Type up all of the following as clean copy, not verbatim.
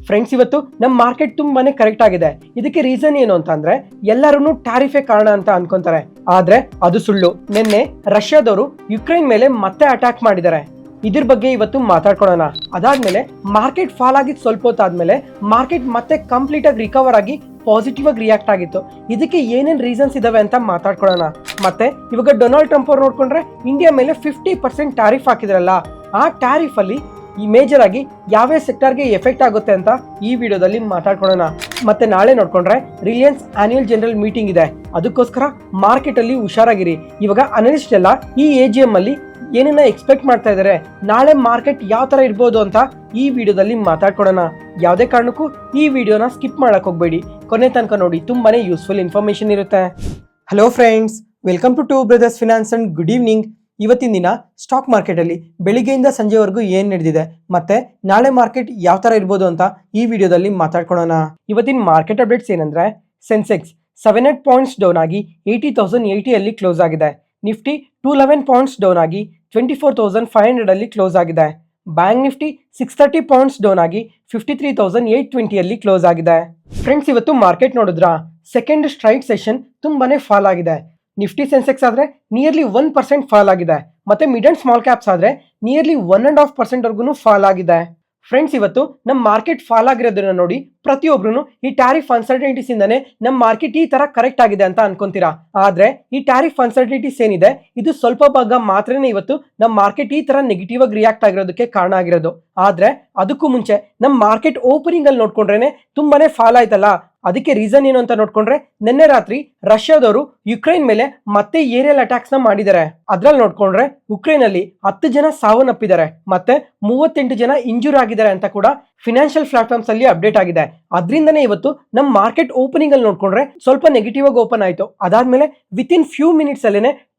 Friends, ಇವತ್ತು ನಮ್ಮ market ತುಂಬಾನೇ ಕರೆಕ್ಟ್ ಆಗಿದೆ. ಇದಕ್ಕೆ ರೀಸನ್ ಏನು ಅಂತ ಅಂದ್ರೆ ಎಲ್ಲರೂ ಟ್ಯಾರಿಫೇ ಕಾರಣ ಅಂತ ಅನ್ಕೊಂತಾರೆ, ಆದ್ರೆ ಅದು ಸುಳ್ಳು. ನಿನ್ನೆ ರಷ್ಯಾದವರು ಯುಕ್ರೇನ್ ಮೇಲೆ ಮತ್ತೆ ಅಟ್ಯಾಕ್ ಮಾಡಿದ್ದಾರೆ. ಇದ್ರ ಬಗ್ಗೆ ಇವತ್ತು ಮಾತಾಡ್ಕೊಳ್ಳೋಣ. ಅದಾದ್ಮೇಲೆ ಮಾರ್ಕೆಟ್ ಫಾಲ್ ಆಗಿದ್ದು ಸ್ವಲ್ಪ ಹೊತ್ತಾದ್ಮೇಲೆ ಮಾರ್ಕೆಟ್ ಮತ್ತೆ ಕಂಪ್ಲೀಟ್ ಆಗಿ ರಿಕವರ್ ಆಗಿ ಪಾಸಿಟಿವ್ ಆಗಿ ರಿಯಾಕ್ಟ್ ಆಗಿತ್ತು. ಇದಕ್ಕೆ ಏನೇನ್ ರೀಸನ್ಸ್ ಇದಾವೆ ಅಂತ ಮಾತಾಡ್ಕೊಳ್ಳೋಣ. ಮತ್ತೆ ಇವಾಗ ಡೊನಾಲ್ಡ್ ಟ್ರಂಪ್ ಅವ್ರು ನೋಡ್ಕೊಂಡ್ರೆ ಇಂಡಿಯಾ ಮೇಲೆ 50% ಟ್ಯಾರಿಫ್ ಹಾಕಿದ್ರಲ್ಲ, ಆ ಟ್ಯಾರಿಫ್ ಅಲ್ಲಿ ಈ ಮೇಜರ್ ಆಗಿ ಯಾವ ಸೆಕ್ಟರ್ಗೆ ಎಫೆಕ್ಟ್ ಆಗುತ್ತೆ ಅಂತ ಈ ವಿಡಿಯೋದಲ್ಲಿ ಮಾತಾಡ್ಕೊಳ್ಳೋಣ. ಮತ್ತೆ ನಾಳೆ ನೋಡ್ಕೊಂಡ್ರೆ ರಿಲಯನ್ಸ್ ಆನ್ಯುವಲ್ ಜನರಲ್ ಮೀಟಿಂಗ್ ಇದೆ, ಅದಕ್ಕೋಸ್ಕರ ಮಾರ್ಕೆಟ್ ಅಲ್ಲಿ ಹುಷಾರಾಗಿರಿ. ಇವಾಗ ಅನಲಿಸ್ಟ್ ಎಲ್ಲ ಈ AGM ಅಲ್ಲಿ ಏನನ್ನ ಎಕ್ಸ್ಪೆಕ್ಟ್ ಮಾಡ್ತಾ ಇದ್ದಾರೆ, ನಾಳೆ ಮಾರ್ಕೆಟ್ ಯಾವ ತರ ಇರ್ಬೋದು ಅಂತ ಈ ವಿಡಿಯೋದಲ್ಲಿ ಮಾತಾಡ್ಕೊಳ್ಳೋಣ. ಯಾವುದೇ ಕಾರಣಕ್ಕೂ ಈ ವಿಡಿಯೋನ ಸ್ಕಿಪ್ ಮಾಡಕ್ ಹೋಗ್ಬೇಡಿ, ಕೊನೆ ತನಕ ನೋಡಿ, ತುಂಬಾನೇ ಯೂಸ್ಫುಲ್ ಇನ್ಫಾರ್ಮೇಶನ್ ಇರುತ್ತೆ. Hello friends, welcome to Two Brothers Finance and good evening. ಇವತ್ತಿನ ದಿನ ಸ್ಟಾಕ್ ಮಾರ್ಕೆಟ್ ಅಲ್ಲಿ ಬೆಳಿಗ್ಗೆಯಿಂದ ಸಂಜೆವರೆಗೂ ಏನ್ ನಡೆದಿದೆ ಮತ್ತೆ ನಾಳೆ ಮಾರ್ಕೆಟ್ ಯಾವ ತರ ಇರ್ಬೋದು ಅಂತ ಈ ವಿಡಿಯೋದಲ್ಲಿ ಮಾತಾಡ್ಕೊಳ್ಳೋಣ. ಇವತ್ತಿನ ಮಾರ್ಕೆಟ್ ಅಪ್ಡೇಟ್ಸ್ ಏನಂದ್ರೆ, ಸೆನ್ಸೆಕ್ಸ್ 78 ಪಾಯಿಂಟ್ಸ್ ಡೌನ್ ಆಗಿ 80,080 ಅಲ್ಲಿ ಕ್ಲೋಸ್ ಆಗಿದೆ. ನಿಫ್ಟಿ 211 ಪಾಯಿಂಟ್ಸ್ ಡೌನ್ ಆಗಿ 24,500 ಅಲ್ಲಿ ಕ್ಲೋಸ್ ಆಗಿದೆ. ಬ್ಯಾಂಕ್ ನಿಫ್ಟಿ 630 ಪಾಯಿಂಟ್ಸ್ ಡೌನ್ ಆಗಿ 53,820 ಅಲ್ಲಿ ಕ್ಲೋಸ್ ಆಗಿದೆ. ಫ್ರೆಂಡ್ಸ್, ಇವತ್ತು ಮಾರ್ಕೆಟ್ ನೋಡಿದ್ರ ಸೆಕೆಂಡ್ ಸ್ಟ್ರೈಟ್ ಸೆಷನ್ ತುಂಬಾನೇ ಫಾಲ್ ಆಗಿದೆ. ನಿಫ್ಟಿ ಸೆನ್ಸೆಕ್ಸ್ ಆದ್ರೆ ನಿಯರ್ಲಿ 1% ಫಾಲ್ ಆಗಿದೆ. ಮತ್ತೆ ಮಿಡ್ ಅಂಡ್ ಸ್ಮಾಲ್ ಕ್ಯಾಪ್ಸ್ ಆದ್ರೆ ನಿಯರ್ಲಿ 1.5% ವರ್ಗು ಫಾಲ್ ಆಗಿದೆ. ಫ್ರೆಂಡ್ಸ್, ಇವತ್ತು ನಮ್ಮ ಮಾರ್ಕೆಟ್ ಫಾಲ್ ಆಗಿರೋದನ್ನ ನೋಡಿ ಪ್ರತಿಯೊಬ್ರು ಈ ಟ್ಯಾರಿಫ್ ಅನ್ಸರ್ಟನಿಟೀಸ್ ಇಂದಾನೆ ನಮ್ಮ ಮಾರ್ಕೆಟ್ ಈ ತರ ಕರೆಕ್ಟ್ ಆಗಿದೆ ಅಂತ ಅನ್ಕೊಂತೀರಾ. ಆದ್ರೆ ಈ ಟ್ಯಾರಿಫ್ ಅನ್ಸರ್ಟನಿಟೀಸ್ ಏನಿದೆ ಇದು ಸ್ವಲ್ಪ ಭಾಗ ಮಾತ್ರನೇ ಇವತ್ತು ನಮ್ಮ ಮಾರ್ಕೆಟ್ ಈ ತರ ನೆಗೆಟಿವ್ ಆಗಿ ರಿಯಾಕ್ಟ್ ಆಗಿರೋದಕ್ಕೆ ಕಾರಣ ಆಗಿರೋದು. ಆದ್ರೆ ಅದಕ್ಕೂ ಮುಂಚೆ ನಮ್ಮ ಮಾರ್ಕೆಟ್ ಓಪನಿಂಗ್ ಅಲ್ಲಿ ನೋಡ್ಕೊಂಡ್ರೇನೆ ತುಂಬಾನೇ ಫಾಲ್ ಆಯ್ತಲ್ಲ. ಅದಕ್ಕೆ ರೀಸನ್ ಏನು ಅಂತ ನೋಡ್ಕೊಂಡ್ರೆ, ನಿನ್ನೆ ರಾತ್ರಿ ರಷ್ಯಾದವರು ಯುಕ್ರೇನ್ ಮೇಲೆ ಮತ್ತೆ ಏರಿಯಲ್ ಅಟ್ಯಾಕ್ಸ್ ನ ಮಾಡಿದ್ದಾರೆ. ಅದ್ರಲ್ಲಿ ನೋಡ್ಕೊಂಡ್ರೆ ಉಕ್ರೇನ್ ಅಲ್ಲಿ 10 ಜನ ಸಾವನ್ನಪ್ಪಿದ್ದಾರೆ ಮತ್ತೆ 38 ಜನ ಇಂಜೂರ್ ಆಗಿದ್ದಾರೆ ಅಂತ ಕೂಡ ಫಿನಾನ್ಷಿಯಲ್ ಪ್ಲಾಟ್ಫಾರ್ಮ್ಸ್ ಅಲ್ಲಿ ಅಪ್ಡೇಟ್ ಆಗಿದೆ. ಅದರಿಂದನೇ ಇವತ್ತು ನಮ್ಮ ಮಾರ್ಕೆಟ್ ಓಪನಿಂಗ್ ಅಲ್ಲಿ ನೋಡ್ಕೊಂಡ್ರೆ ಸ್ವಲ್ಪ ನೆಗೆಟಿವ್ ಆಗಿ ಓಪನ್ ಆಯ್ತು. ಅದಾದ್ಮೇಲೆ ವಿತಿನ್ ಫ್ಯೂ ಮಿನಿಟ್ಸ್ ಅಲ್ಲೇನೆ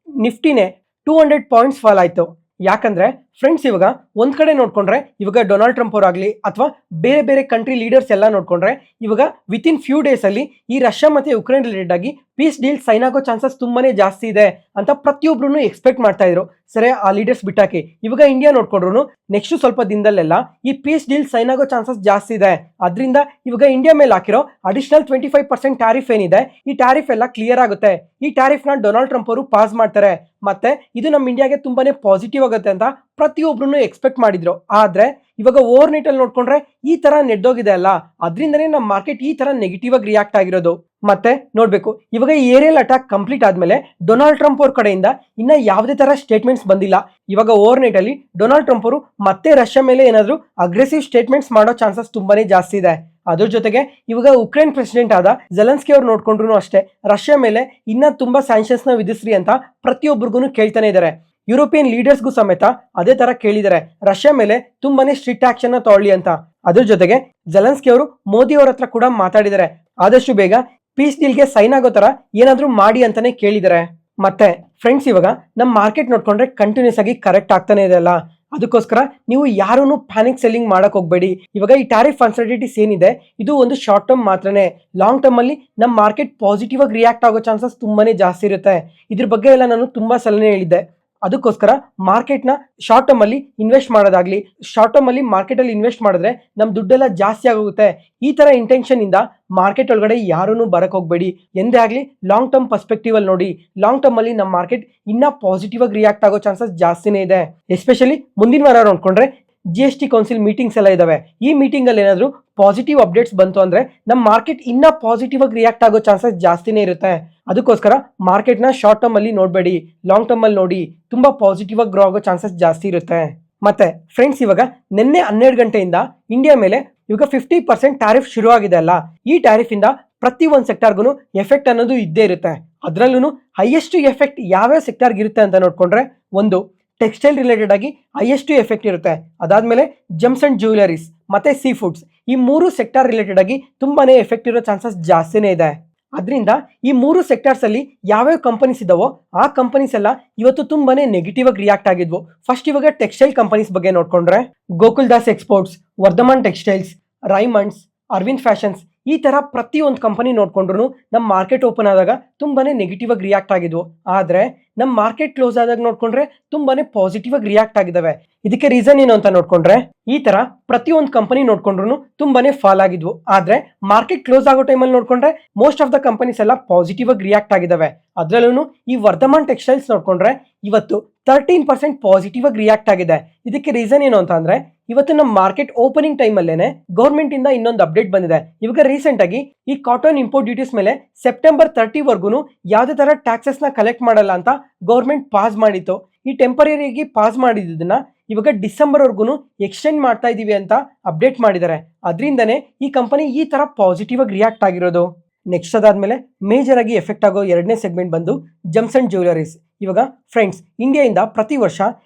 ನಿಫ್ಟಿನೇ 200 ಪಾಯಿಂಟ್ಸ್ ಫಾಲ್ ಆಯ್ತು. ಯಾಕಂದ್ರೆ ಫ್ರೆಂಡ್ಸ್, ಇವಾಗ ಒಂದ್ ಕಡೆ ನೋಡ್ಕೊಂಡ್ರೆ ಇವಾಗ ಡೊನಾಲ್ಡ್ ಟ್ರಂಪ್ ಅವರಾಗ್ಲಿ ಅಥವಾ ಬೇರೆ ಬೇರೆ ಕಂಟ್ರಿ ಲೀಡರ್ಸ್ ಎಲ್ಲ ನೋಡ್ಕೊಂಡ್ರೆ ಇವಾಗ ವಿತಿನ್ ಫ್ಯೂ ಡೇಸ್ ಅಲ್ಲಿ ಈ ರಷ್ಯಾ ಮತ್ತೆ ಯುಕ್ರೇನ್ ರಿಲೇಟೆಡ್ ಆಗಿ ಪೀಸ್ ಡೀಲ್ ಸೈನ್ ಆಗೋ ಚಾನ್ಸಸ್ ತುಂಬಾನೇ ಜಾಸ್ತಿ ಇದೆ ಅಂತ ಪ್ರತಿಯೊಬ್ರು ಎಕ್ಸ್ಪೆಕ್ಟ್ ಮಾಡ್ತಾ ಇದ್ರು. ಸರಿ, ಆ ಲೀಡರ್ಸ್ ಬಿಟ್ಟಾಕಿ ಇವಾಗ ಇಂಡಿಯಾ ನೋಡ್ಕೊಂಡ್ರು ನೆಕ್ಸ್ಟ್ ಸ್ವಲ್ಪ ದಿನದಲ್ಲೆಲ್ಲ ಈ ಪೀಸ್ ಡೀಲ್ ಸೈನ್ ಆಗೋ ಚಾನ್ಸಸ್ ಜಾಸ್ತಿ ಇದೆ. ಅದರಿಂದ ಇವಾಗ ಇಂಡಿಯಾ ಮೇಲೆ ಹಾಕಿರೋ ಅಡಿಷನಲ್ 25% ಟ್ಯಾರಿಫ್ ಏನಿದೆ ಈ ಟ್ಯಾರಿಫ್ ಎಲ್ಲ ಕ್ಲಿಯರ್ ಆಗುತ್ತೆ. ಈ ಟ್ಯಾರಿಫ್ ನ ಡೊನಾಲ್ಡ್ ಟ್ರಂಪ್ ಅವರು ಪಾಸ್ ಮಾಡ್ತಾರೆ ಮತ್ತೆ ಇದು ನಮ್ಮ ಇಂಡಿಯಾಗೆ ತುಂಬಾನೇ ಪಾಸಿಟಿವ್ ಆಗುತ್ತೆ ಅಂತ ಪ್ರತಿಯೊಬ್ರು ಎಕ್ಸ್ಪೆಕ್ಟ್ ಮಾಡಿದ್ರು. ಆದ್ರೆ ಇವಾಗ ಓವರ್ ನೈಟ್ ಅಲ್ಲಿ ನೋಡ್ಕೊಂಡ್ರೆ ಈ ತರ ನೆಡ್ದೋಗಿದೆ ಅಲ್ಲ, ಅದರಿಂದನೇ ನಮ್ಮ ಮಾರ್ಕೆಟ್ ಈ ತರ ನೆಗೆಟಿವ್ ಆಗಿ ರಿಯಾಕ್ಟ್ ಆಗಿರೋದು. ಮತ್ತೆ ನೋಡ್ಬೇಕು, ಇವಾಗ ಏರಿಯಲ್ ಅಟ್ಯಾಕ್ ಕಂಪ್ಲೀಟ್ ಆದ್ಮೇಲೆ ಡೊನಾಲ್ಡ್ ಟ್ರಂಪ್ ಅವ್ರ ಕಡೆಯಿಂದ ಇನ್ನ ಯಾವುದೇ ತರ ಸ್ಟೇಟ್ಮೆಂಟ್ಸ್ ಬಂದಿಲ್ಲ. ಇವಾಗ ಓವರ್ ನೈಟ್ ಅಲ್ಲಿ ಡೊನಾಲ್ಡ್ ಟ್ರಂಪ್ ಅವರು ಮತ್ತೆ ರಷ್ಯಾ ಮೇಲೆ ಏನಾದ್ರು ಅಗ್ರೆಸಿವ್ ಸ್ಟೇಟ್ಮೆಂಟ್ಸ್ ಮಾಡೋ ಚಾನ್ಸಸ್ ತುಂಬಾನೇ ಜಾಸ್ತಿ ಇದೆ. ಅದ್ರ ಜೊತೆಗೆ ಇವಾಗ ಉಕ್ರೇನ್ ಪ್ರೆಸಿಡೆಂಟ್ ಆದ ಜೆಲೆನ್ಸ್ಕಿ ಅವ್ರು ನೋಡ್ಕೊಂಡ್ರು ಅಷ್ಟೇ ರಷ್ಯಾ ಮೇಲೆ ಇನ್ನ ತುಂಬಾ ಸ್ಯಾಂಕ್ಷನ್ಸ್ ನ ವಿಧಿಸ್ರಿ ಅಂತ ಪ್ರತಿಯೊಬ್ಬರಿಗೂ ಕೇಳ್ತಾನೆ ಇದ್ದಾರೆ. ಯುರೋಪಿಯನ್ ಲೀಡರ್ಸ್ಗೂ ಸಮೇತ ಅದೇ ತರ ಕೇಳಿದ್ದಾರೆ, ರಷ್ಯಾ ಮೇಲೆ ತುಂಬಾನೇ ಸ್ಟ್ರಿಕ್ಟ್ ಆಕ್ಷನ್ ನ ತಗೊಳ್ಳಿ ಅಂತ. ಅದ್ರ ಜೊತೆಗೆ ಜೆಲೆನ್ಸ್ಕಿ ಅವರು ಮೋದಿ ಅವ್ರ ಹತ್ರ ಕೂಡ ಮಾತಾಡಿದ್ದಾರೆ, ಆದಷ್ಟು ಬೇಗ ಪೀಸ್ ಡೀಲ್ಗೆ ಸೈನ್ ಆಗೋ ತರ ಏನಾದ್ರೂ ಮಾಡಿ ಅಂತಾನೆ ಕೇಳಿದ್ದಾರೆ. ಮತ್ತೆ ಫ್ರೆಂಡ್ಸ್, ಇವಾಗ ನಮ್ಮ ಮಾರ್ಕೆಟ್ ನೋಡ್ಕೊಂಡ್ರೆ ಕಂಟಿನ್ಯೂಸ್ ಆಗಿ ಕರೆಕ್ಟ್ ಆಗ್ತಾನೆ ಇದೆ ಅಲ್ಲ, ಅದಕ್ಕೋಸ್ಕರ ನೀವು ಯಾರೂ ಪ್ಯಾನಿಕ್ ಸೆಲ್ಲಿಂಗ್ ಮಾಡಕ್ ಹೋಗ್ಬೇಡಿ. ಇವಾಗ ಈ ಟ್ಯಾರಿಫ್ ಅನ್ಸರ್ಟಿಟೀಸ್ ಏನಿದೆ ಇದು ಒಂದು ಶಾರ್ಟ್ ಟರ್ಮ್ ಮಾತ್ರನೇ. ಲಾಂಗ್ ಟರ್ಮ್ ಅಲ್ಲಿ ನಮ್ಮ ಮಾರ್ಕೆಟ್ ಪಾಸಿಟಿವ್ ಆಗಿ ರಿಯಾಕ್ಟ್ ಆಗೋ ಚಾನ್ಸಸ್ ತುಂಬಾನೇ ಜಾಸ್ತಿ ಇರುತ್ತೆ. ಇದ್ರ ಬಗ್ಗೆ ಎಲ್ಲ ನಾನು ತುಂಬಾ ಸಲನೇ ಹೇಳಿದ್ದೆ. ಅದಕ್ಕೋಸ್ಕರ ಮಾರ್ಕೆಟ್ ನ ಶಾರ್ಟ್ ಟರ್ಮ್ ಅಲ್ಲಿ ಇನ್ವೆಸ್ಟ್ ಮಾಡೋದಾಗ್ಲಿ, ಶಾರ್ಟ್ ಟರ್ಮ್ ಅಲ್ಲಿ ಮಾರ್ಕೆಟ್ ಅಲ್ಲಿ ಇನ್ವೆಸ್ಟ್ ಮಾಡಿದ್ರೆ ನಮ್ ದುಡ್ಡೆಲ್ಲ ಜಾಸ್ತಿ ಆಗುತ್ತೆ. ಈ ತರ ಇಂಟೆನ್ಷನ್ ಇಂದ ಮಾರ್ಕೆಟ್ ಒಳಗಡೆ ಯಾರೂ ಬರಕ್ ಹೋಗ್ಬೇಡಿ. ಎಂದೇ ಆಗ್ಲಿ ಲಾಂಗ್ ಟರ್ಮ್ ಪರ್ಸ್ಪೆಕ್ಟಿವ್ ಅಲ್ಲಿ ನೋಡಿ. ಲಾಂಗ್ ಟರ್ಮ್ ಅಲ್ಲಿ ನಮ್ಮ ಮಾರ್ಕೆಟ್ ಇನ್ನ ಪಾಸಿಟಿವ್ ಆಗಿ ರಿಯಾಕ್ಟ್ ಆಗೋ ಚಾನ್ಸಸ್ ಜಾಸ್ತಿನೇ ಇದೆ. ಎಸ್ಪೆಷಲಿ ಮುಂದಿನ ವಾರ ನೋಡ್ಕೊಂಡ್ರೆ GST ಕೌನ್ಸಿಲ್ ಮೀಟಿಂಗ್ಸ್ ಎಲ್ಲ ಇದಾವೆ. ಈ ಮೀಟಿಂಗ್ ಅಲ್ಲಿ ಏನಾದ್ರು ಪಾಸಿಟಿವ್ ಅಪ್ಡೇಟ್ಸ್ ಬಂತು ಅಂದ್ರೆ ನಮ್ಮ ಮಾರ್ಕೆಟ್ ಇನ್ನ ಪಾಸಿಟಿವ್ ಆಗಿ ರಿಯಾಕ್ಟ್ ಆಗೋ ಚಾನ್ಸಸ್ ಜಾಸ್ತಿನೇ ಇರುತ್ತೆ. ಅದಕ್ಕೋಸ್ಕರ ಮಾರ್ಕೆಟ್ ನ ಶಾರ್ಟ್ ಟರ್ಮ್ ಅಲ್ಲಿ ನೋಡ್ಬೇಡಿ, ಲಾಂಗ್ ಟರ್ಮ್ ಅಲ್ಲಿ ನೋಡಿ, ತುಂಬಾ ಪಾಸಿಟಿವ್ ಆಗಿ ಗ್ರೋ ಆಗೋ ಚಾನ್ಸಸ್ ಜಾಸ್ತಿ ಇರುತ್ತೆ. ಮತ್ತೆ ಫ್ರೆಂಡ್ಸ್, ಇವಾಗ ನಿನ್ನೆ 12 ಗಂಟೆಯಿಂದ ಇಂಡಿಯಾ ಮೇಲೆ ಇವಾಗ 50% ಟ್ಯಾರಿಫ್ ಶುರು ಆಗಿದೆ ಅಲ್ಲ, ಈ ಟ್ಯಾರಿಫ್ ಇಂದ ಪ್ರತಿ ಒಂದು ಸೆಕ್ಟರ್ಗೂ ಎಫೆಕ್ಟ್ ಅನ್ನೋದು ಇದ್ದೇ ಇರುತ್ತೆ. ಅದ್ರಲ್ಲೂ ಹೈಯೆಸ್ಟ್ ಎಫೆಕ್ಟ್ ಯಾವ್ಯಾವ ಸೆಕ್ಟರ್ಗೆ ಇರುತ್ತೆ ಅಂತ ನೋಡ್ಕೊಂಡ್ರೆ, ಒಂದು ಟೆಕ್ಸ್ಟೈಲ್ ರಿಲೇಟೆಡ್ ಆಗಿ ಹೈಯೆಸ್ಟ್ ಎಫೆಕ್ಟ್ ಇರುತ್ತೆ. ಅದಾದ್ಮೇಲೆ ಜೆಮ್ಸ್ ಅಂಡ್ ಜ್ಯುವೆಲರೀಸ್ ಮತ್ತೆ ಸೀ ಫುಡ್ಸ್, ಈ 3 ಸೆಕ್ಟರ್ ರಿಲೇಟೆಡ್ ಆಗಿ ತುಂಬಾನೇ ಎಫೆಕ್ಟ್ ಇರೋ ಚಾನ್ಸಸ್ ಜಾಸ್ತಿನೇ ಇದೆ. ಅದರಿಂದ ಈ 3 ಸೆಕ್ಟರ್ಸ್ ಅಲ್ಲಿ ಯಾವ್ಯಾವ ಕಂಪನೀಸ್ ಇದಾವೋ ಆ ಕಂಪನೀಸ್ ಎಲ್ಲ ಇವತ್ತು ತುಂಬಾನೇ ನೆಗೆಟಿವ್ ಆಗಿ ರಿಯಾಕ್ಟ್ ಆಗಿದ್ವು. ಫಸ್ಟ್ ಇವಾಗ ಟೆಕ್ಸ್ಟೈಲ್ ಕಂಪನೀಸ್ ಬಗ್ಗೆ ನೋಡ್ಕೊಂಡ್ರೆ Gokul Das exports, Vardhman textiles, Raymonds, Arvind fashions, ಈ ತರ ಪ್ರತಿಯೊಂದು ಕಂಪನಿ ನೋಡ್ಕೊಂಡ್ರು ನಮ್ಮ ಮಾರ್ಕೆಟ್ ಓಪನ್ ಆದಾಗ ತುಂಬಾನೇ ನೆಗೆಟಿವ್ ಆಗಿ ರಿಯಾಕ್ಟ್ ಆಗಿದ್ವು. ಆದ್ರೆ ನಮ್ಮ ಮಾರ್ಕೆಟ್ ಕ್ಲೋಸ್ ಆದಾಗ ನೋಡ್ಕೊಂಡ್ರೆ ತುಂಬಾನೇ ಪಾಸಿಟಿವ್ ಆಗಿ ರಿಯಾಕ್ಟ್ ಆಗಿದಾವೆ. ಇದಕ್ಕೆ ರೀಸನ್ ಏನು ಅಂತ ನೋಡ್ಕೊಂಡ್ರೆ ಈ ತರ ಪ್ರತಿಯೊಂದು ಕಂಪನಿ ನೋಡ್ಕೊಂಡ್ರು ತುಂಬಾನೇ ಫಾಲ್ ಆಗಿದ್ವು. ಆದ್ರೆ ಮಾರ್ಕೆಟ್ ಕ್ಲೋಸ್ ಆಗೋ ಟೈಮಲ್ಲಿ ನೋಡ್ಕೊಂಡ್ರೆ ಮೋಸ್ಟ್ ಆಫ್ ದ ಕಂಪನೀಸ್ ಎಲ್ಲ ಪಾಸಿಟಿವ್ ಆಗಿ ರಿಯಾಕ್ಟ್ ಆಗಿದಾವೆ. ಅದ್ರಲ್ಲೂ ಈ ವರ್ಧಮಾನ್ ಟೆಕ್ಸ್ಟೈಲ್ಸ್ ನೋಡ್ಕೊಂಡ್ರೆ ಇವತ್ತು 13% ಪಾಸಿಟಿವ್ ಆಗಿ ರಿಯಾಕ್ಟ್ ಆಗಿದೆ. ಇದಕ್ಕೆ ರೀಸನ್ ಏನು ಅಂತ ಅಂದ್ರೆ ಇವತ್ತು ನಮ್ಮ ಮಾರ್ಕೆಟ್ ಓಪನಿಂಗ್ ಟೈಮ್ ಅಲ್ಲೇನೆ ಗೌರ್ಮೆಂಟ್ ಇಂದ ಇನ್ನೊಂದು ಅಪ್ಡೇಟ್ ಬಂದಿದೆ. ಇವಾಗ ರೀಸೆಂಟ್ ಆಗಿ ಈ ಕಾಟನ್ ಇಂಪೋರ್ಟ್ ಡ್ಯೂಟೀಸ್ ಮೇಲೆ ಸೆಪ್ಟೆಂಬರ್ 30 ವರ್ಗು ಯಾವುದೇ ತರ ಟ್ಯಾಕ್ಸಸ್ ನ ಕಲೆಕ್ಟ್ ಮಾಡಲ್ಲ ಅಂತ ಗೌರ್ಮೆಂಟ್ ಪಾಸ್ ಮಾಡಿತ್ತು. ಈ ಟೆಂಪರರಿಯಾಗಿ ಪಾಸ್ ಮಾಡಿದ್ದನ್ನ ಇವಾಗ ಡಿಸೆಂಬರ್ ವರ್ಗು ಎಕ್ಸ್ಟೆಂಡ್ ಮಾಡ್ತಾ ಇದೀವಿ ಅಂತ ಅಪ್ಡೇಟ್ ಮಾಡಿದ್ದಾರೆ. ಅದರಿಂದನೇ ಈ ಕಂಪನಿ ಈ ತರ ಪಾಸಿಟಿವ್ ಆಗಿ ರಿಯಾಕ್ಟ್ ಆಗಿರೋದು. ನೆಕ್ಸ್ಟ್ ಅದಾದ್ಮೇಲೆ ಮೇಜರ್ ಆಗಿ ಎಫೆಕ್ಟ್ ಆಗೋ ಎರಡನೇ ಸೆಗ್ಮೆಂಟ್ ಬಂದು ಜಮ್ಸ್ ಅಂಡ್ ಜ್ಯುವೆಲರೀಸ್. ಇವಾಗ ಫ್ರೆಂಡ್ಸ್, ಇಂಡಿಯಾದಿಂದ ಪ್ರತಿ ವರ್ಷ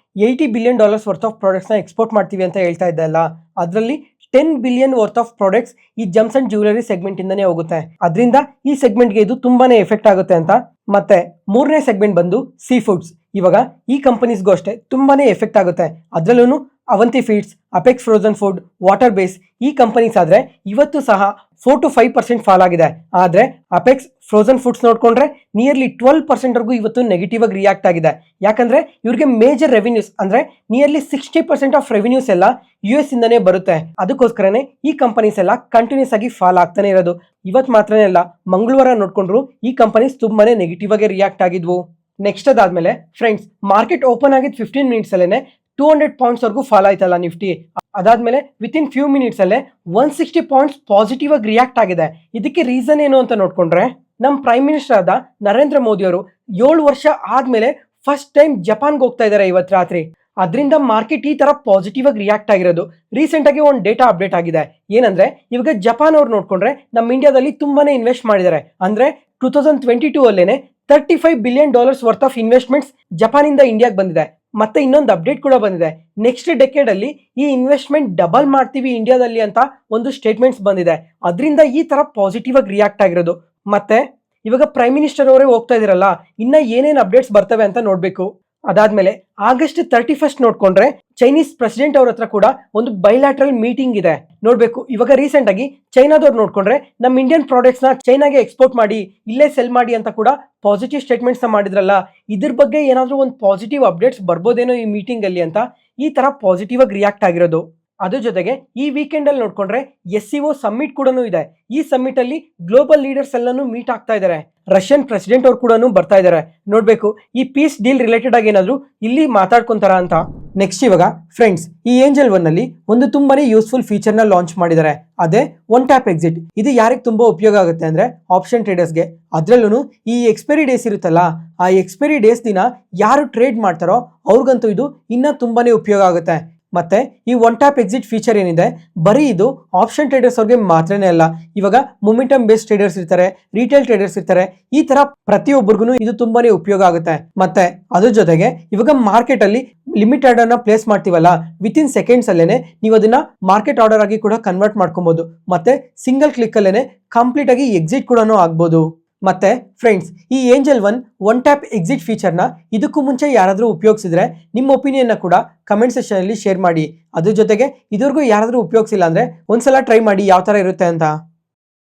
$80 ಬಿಲಿಯನ್ ವರ್ತ್ ಆಫ್ ಪ್ರಾಡಕ್ಟ್ಸ್ನ ಎಕ್ಸ್ಪೋರ್ಟ್ ಮಾಡ್ತೀವಿ ಅಂತ ಹೇಳ್ತಾ ಇದ್ದಲ್ಲ, ಅದರಲ್ಲಿ $10 ಬಿಲಿಯನ್ ವರ್ತ್ ಆಫ್ ಪ್ರಾಡಕ್ಟ್ಸ್ ಈ ಜಮ್ಸ್ ಅಂಡ್ ಜ್ಯುವೆಲರಿ ಸೆಗ್ಮೆಂಟ್ ಇಂದಾನೆ ಹೋಗುತ್ತೆ. ಅದರಿಂದ ಈ ಸೆಗ್ಮೆಂಟ್ಗೆ ಇದು ತುಂಬಾನೇ ಎಫೆಕ್ಟ್ ಆಗುತ್ತೆ ಅಂತ. ಮತ್ತೆ ಮೂರನೇ ಸೆಗ್ಮೆಂಟ್ ಬಂದು ಸೀ ಫುಡ್ಸ್. ಇವಾಗ ಈ ಕಂಪನೀಸ್ಗೂ ಅಷ್ಟೇ ತುಂಬಾನೇ ಎಫೆಕ್ಟ್ ಆಗುತ್ತೆ. ಅದರಲ್ಲೂ Avanti feeds, apex frozen food, water base ಈ ಕಂಪನೀಸ್ ಆದ್ರೆ ಇವತ್ತು ಸಹ 4 to 5% ಫಾಲ್ ಆಗಿದೆ. ಆದ್ರೆ ಅಪೆಕ್ಸ್ ಫ್ರೋಜನ್ ಫುಡ್ಸ್ ನೋಡ್ಕೊಂಡ್ರೆ ನಿಯರ್ಲಿ 12% ವರೆಗೂ ಇವತ್ತು ನೆಗೆಟಿವ್ ಆಗಿ ರಿಯಾಕ್ಟ್ ಆಗಿದೆ. ಯಾಕಂದ್ರೆ ಇವ್ರಿಗೆ ಮೇಜರ್ ರೆವಿನ್ಯೂಸ್ ಅಂದ್ರೆ ನಿಯರ್ಲಿ 60% ಆಫ್ ರೆವಿನ್ಯೂಸ್ ಎಲ್ಲ US ಇಂದಾನೇ ಬರುತ್ತೆ. ಅದಕ್ಕೋಸ್ಕರನೇ ಈ ಕಂಪನೀಸ್ ಎಲ್ಲ ಕಂಟಿನ್ಯೂಸ್ ಆಗಿ ಫಾಲ್ ಆಗ್ತಾನೆ ಇರೋದು. ಇವತ್ತು ಮಾತ್ರನೇ ಅಲ್ಲ, ಮಂಗಳವಾರ ನೋಡ್ಕೊಂಡ್ರು ಈ ಕಂಪನೀಸ್ ತುಂಬಾನೇ ನೆಗೆಟಿವ್ ಆಗಿ ರಿಯಾಕ್ಟ್ ಆಗಿದ್ವು. ನೆಕ್ಸ್ಟ್ ಅದಾದ್ಮೇಲೆ ಫ್ರೆಂಡ್ಸ್, ಮಾರ್ಕೆಟ್ ಓಪನ್ ಆಗಿದ್ 15 ಮಿನಿಟ್ಸ್ ಅಲ್ಲೇನೆ 200 ಪಾಯಿಂಟ್ಸ್ ವರೆಗೂ ಫಾಲ್ ಆಯ್ತಲ್ಲ ನಿಫ್ಟಿ. ಅದಾದ್ಮೇಲೆ ವಿತಿನ್ ಫ್ಯೂ ಮಿನಿಟ್ಸ್ ಅಲ್ಲೇ 160 ಪಾಯಿಂಟ್ಸ್ ಪಾಸಿಟಿವ್ ಆಗಿ ರಿಯಾಕ್ಟ್ ಆಗಿದೆ. ಇದಕ್ಕೆ ರೀಸನ್ ಏನು ಅಂತ ನೋಡ್ಕೊಂಡ್ರೆ ನಮ್ಮ ಪ್ರೈಮ್ ಮಿನಿಸ್ಟರ್ ಆದ ನರೇಂದ್ರ ಮೋದಿ ಅವರು 7 ವರ್ಷ ಆದ್ಮೇಲೆ ಫಸ್ಟ್ ಟೈಮ್ ಜಪಾನ್ಗೆ ಹೋಗ್ತಾ ಇದ್ದಾರೆ ಇವತ್ತು ರಾತ್ರಿ. ಅದರಿಂದ ಮಾರ್ಕೆಟ್ ಈ ತರ ಪಾಸಿಟಿವ್ ಆಗಿ ರಿಯಾಕ್ಟ್ ಆಗಿರೋದು. ರೀಸೆಂಟ್ ಆಗಿ ಒಂದು ಡೇಟಾ ಅಪ್ಡೇಟ್ ಆಗಿದೆ. ಏನಂದ್ರೆ ಇವಾಗ ಜಪಾನ್ ಅವ್ರು ನೋಡ್ಕೊಂಡ್ರೆ ನಮ್ಮ ಇಂಡಿಯಾದಲ್ಲಿ ತುಂಬಾನೇ ಇನ್ವೆಸ್ಟ್ ಮಾಡಿದ್ದಾರೆ. ಅಂದ್ರೆ 2022 ಅಲ್ಲೇನೆ $35 ಬಿಲಿಯನ್ ವರ್ತ್ ಆಫ್ ಇನ್ವೆಸ್ಟ್ಮೆಂಟ್ಸ್ ಜಪಾನಿಂದ ಇಂಡಿಯಾಗೆ ಬಂದಿದೆ. ಮತ್ತೆ ಇನ್ನೊಂದು ಅಪ್ಡೇಟ್ ಕೂಡ ಬಂದಿದೆ, ನೆಕ್ಸ್ಟ್ ಡೆಕೆಡ್ ಅಲ್ಲಿ ಈ ಇನ್ವೆಸ್ಟ್ಮೆಂಟ್ ಡಬಲ್ ಮಾಡ್ತೀವಿ ಇಂಡಿಯಾದಲ್ಲಿ ಅಂತ ಒಂದು ಸ್ಟೇಟ್ಮೆಂಟ್ಸ್ ಬಂದಿದೆ. ಅದರಿಂದ ಈ ತರ ಪಾಸಿಟಿವ್ ಆಗಿ ರಿಯಾಕ್ಟ್ ಆಗಿರೋದು. ಮತ್ತೆ ಇವಾಗ ಪ್ರೈಮ್ ಮಿನಿಸ್ಟರ್ ಅವರೇ ಹೋಗ್ತಾ ಇದಿರಲ್ಲ, ಇನ್ನ ಏನೇನು ಅಪ್ಡೇಟ್ಸ್ ಬರ್ತವೆ ಅಂತ ನೋಡ್ಬೇಕು. ಅದಾದ್ಮೇಲೆ ಆಗಸ್ಟ್ 31 ನೋಡ್ಕೊಂಡ್ರೆ ಚೈನೀಸ್ ಪ್ರೆಸಿಡೆಂಟ್ ಅವ್ರ ಹತ್ರ ಕೂಡ ಒಂದು ಬೈಲ್ಯಾಟ್ರಲ್ ಮೀಟಿಂಗ್ ಇದೆ. ನೋಡ್ಬೇಕು ಇವಾಗ ರೀಸೆಂಟ್ ಆಗಿ ಚೈನಾದವ್ರು ನೋಡ್ಕೊಂಡ್ರೆ ನಮ್ಮ ಇಂಡಿಯನ್ ಪ್ರಾಡಕ್ಟ್ಸ್ ನ ಚೈನಾಗೆ ಎಕ್ಸ್ಪೋರ್ಟ್ ಮಾಡಿ ಇಲ್ಲೇ ಸೆಲ್ ಮಾಡಿ ಅಂತ ಕೂಡ ಪಾಸಿಟಿವ್ ಸ್ಟೇಟ್ಮೆಂಟ್ಸ್ ಮಾಡಿದ್ರಲ್ಲ. ಇದ್ರ ಬಗ್ಗೆ ಏನಾದ್ರೂ ಒಂದು ಪಾಸಿಟಿವ್ ಅಪ್ಡೇಟ್ಸ್ ಬರ್ಬೋದೇನೋ ಈ ಮೀಟಿಂಗ್ ಅಲ್ಲಿ ಅಂತ ಈ ತರ ಪಾಸಿಟಿವ್ ಆಗಿ ರಿಯಾಕ್ಟ್ ಆಗಿರೋದು. ಅದ್ರ ಜೊತೆಗೆ ಈ ವೀಕೆಂಡ್ ಅಲ್ಲಿ ನೋಡ್ಕೊಂಡ್ರೆ SCO ಸಮ್ಮಿಟ್ ಕೂಡ ಇದೆ. ಈ ಸಮ್ಮಿಟ್ ಅಲ್ಲಿ ಗ್ಲೋಬಲ್ ಲೀಡರ್ಸ್ ಎಲ್ಲಾನು ಮೀಟ್ ಆಗ್ತಾ ಇದ್ದಾರೆ. ರಷ್ಯನ್ ಪ್ರೆಸಿಡೆಂಟ್ ಅವ್ರು ಕೂಡ ಬರ್ತಾ ಇದ್ದಾರೆ. ನೋಡ್ಬೇಕು ಈ ಪೀಸ್ ಡೀಲ್ ರಿಲೇಟೆಡ್ ಆಗಿ ಏನಾದ್ರು ಇಲ್ಲಿ ಮಾತಾಡ್ಕೊಂತಾರ ಅಂತ. ನೆಕ್ಸ್ಟ್ ಇವಾಗ ಫ್ರೆಂಡ್ಸ್, ಈ ಏಂಜಲ್ ಒನ್ ಅಲ್ಲಿ ಒಂದು ತುಂಬಾನೇ ಯೂಸ್ಫುಲ್ ಫೀಚರ್ ನ ಲಾಂಚ್ ಮಾಡಿದ್ದಾರೆ. ಅದೇ ಒನ್ ಟ್ಯಾಪ್ ಎಕ್ಸಿಟ್. ಇದು ಯಾರಿಗೆ ತುಂಬಾ ಉಪಯೋಗ ಆಗುತ್ತೆ ಅಂದ್ರೆ ಆಪ್ಷನ್ ಟ್ರೇಡರ್ಸ್ಗೆ. ಅದ್ರಲ್ಲೂ ಈ ಎಕ್ಸ್ಪೈರಿ ಡೇಸ್ ಇರುತ್ತಲ್ಲ, ಆ ಎಕ್ಸ್ಪೈರಿ ಡೇಸ್ ದಿನ ಯಾರು ಟ್ರೇಡ್ ಮಾಡ್ತಾರೋ ಅವ್ರಿಗಂತೂ ಇದು ಇನ್ನ ತುಂಬಾನೇ ಉಪಯೋಗ ಆಗುತ್ತೆ. ಮತ್ತೆ ಈ ಒನ್ ಟ್ಯಾಪ್ ಎಕ್ಸಿಟ್ ಫೀಚರ್ ಏನಿದೆ, ಬರೀ ಇದು ಆಪ್ಷನ್ ಟ್ರೇಡರ್ಸ್ ಅವ್ರಿಗೆ ಮಾತ್ರನೇ ಅಲ್ಲ, ಇವಾಗ ಮೊಮೆಂಟಮ್ ಬೇಸ್ಡ್ ಟ್ರೇಡರ್ಸ್ ಇರ್ತಾರೆ, ರಿಟೇಲ್ ಟ್ರೇಡರ್ಸ್ ಇರ್ತಾರೆ, ಈ ತರ ಪ್ರತಿಯೊಬ್ಬರಿಗೂ ಇದು ತುಂಬಾನೇ ಉಪಯೋಗ ಆಗುತ್ತೆ. ಮತ್ತೆ ಅದ್ರ ಜೊತೆಗೆ ಇವಾಗ ಮಾರ್ಕೆಟ್ ಅಲ್ಲಿ ಲಿಮಿಟ್ ಆರ್ಡರ್ ನ ಪ್ಲೇಸ್ ಮಾಡ್ತೀವಲ್ಲ, ವಿತಿನ್ ಸೆಕೆಂಡ್ಸ್ ಅಲ್ಲೇನೆ ನೀವು ಅದನ್ನ ಮಾರ್ಕೆಟ್ ಆರ್ಡರ್ ಆಗಿ ಕೂಡ ಕನ್ವರ್ಟ್ ಮಾಡ್ಕೊಬಹುದು. ಮತ್ತೆ ಸಿಂಗಲ್ ಕ್ಲಿಕ್ ಅಲ್ಲೇನೆ ಕಂಪ್ಲೀಟ್ ಆಗಿ ಎಕ್ಸಿಟ್ ಕೂಡ ಆಗ್ಬೋದು. ಮತ್ತೆ ಫ್ರೆಂಡ್ಸ್, ಈ ಏಂಜಲ್ ಒನ್ ಟ್ಯಾಪ್ ಎಕ್ಸಿಟ್ ಫೀಚರ್ನ ಇದಕ್ಕೂ ಮುಂಚೆ ಯಾರಾದರೂ ಉಪಯೋಗಿಸಿದ್ರೆ ನಿಮ್ಮ ಒಪಿನಿಯನ್ನ ಕೂಡ ಕಮೆಂಟ್ ಸೆಕ್ಷನ್ ಅಲ್ಲಿ ಶೇರ್ ಮಾಡಿ. ಅದ್ರ ಜೊತೆಗೆ ಇದುವರೆಗೂ ಯಾರಾದರೂ ಉಪಯೋಗಿಸಿಲ್ಲ ಅಂದ್ರೆ ಒಂದ್ಸಲ ಟ್ರೈ ಮಾಡಿ ಯಾವ ತರ ಇರುತ್ತೆ ಅಂತ.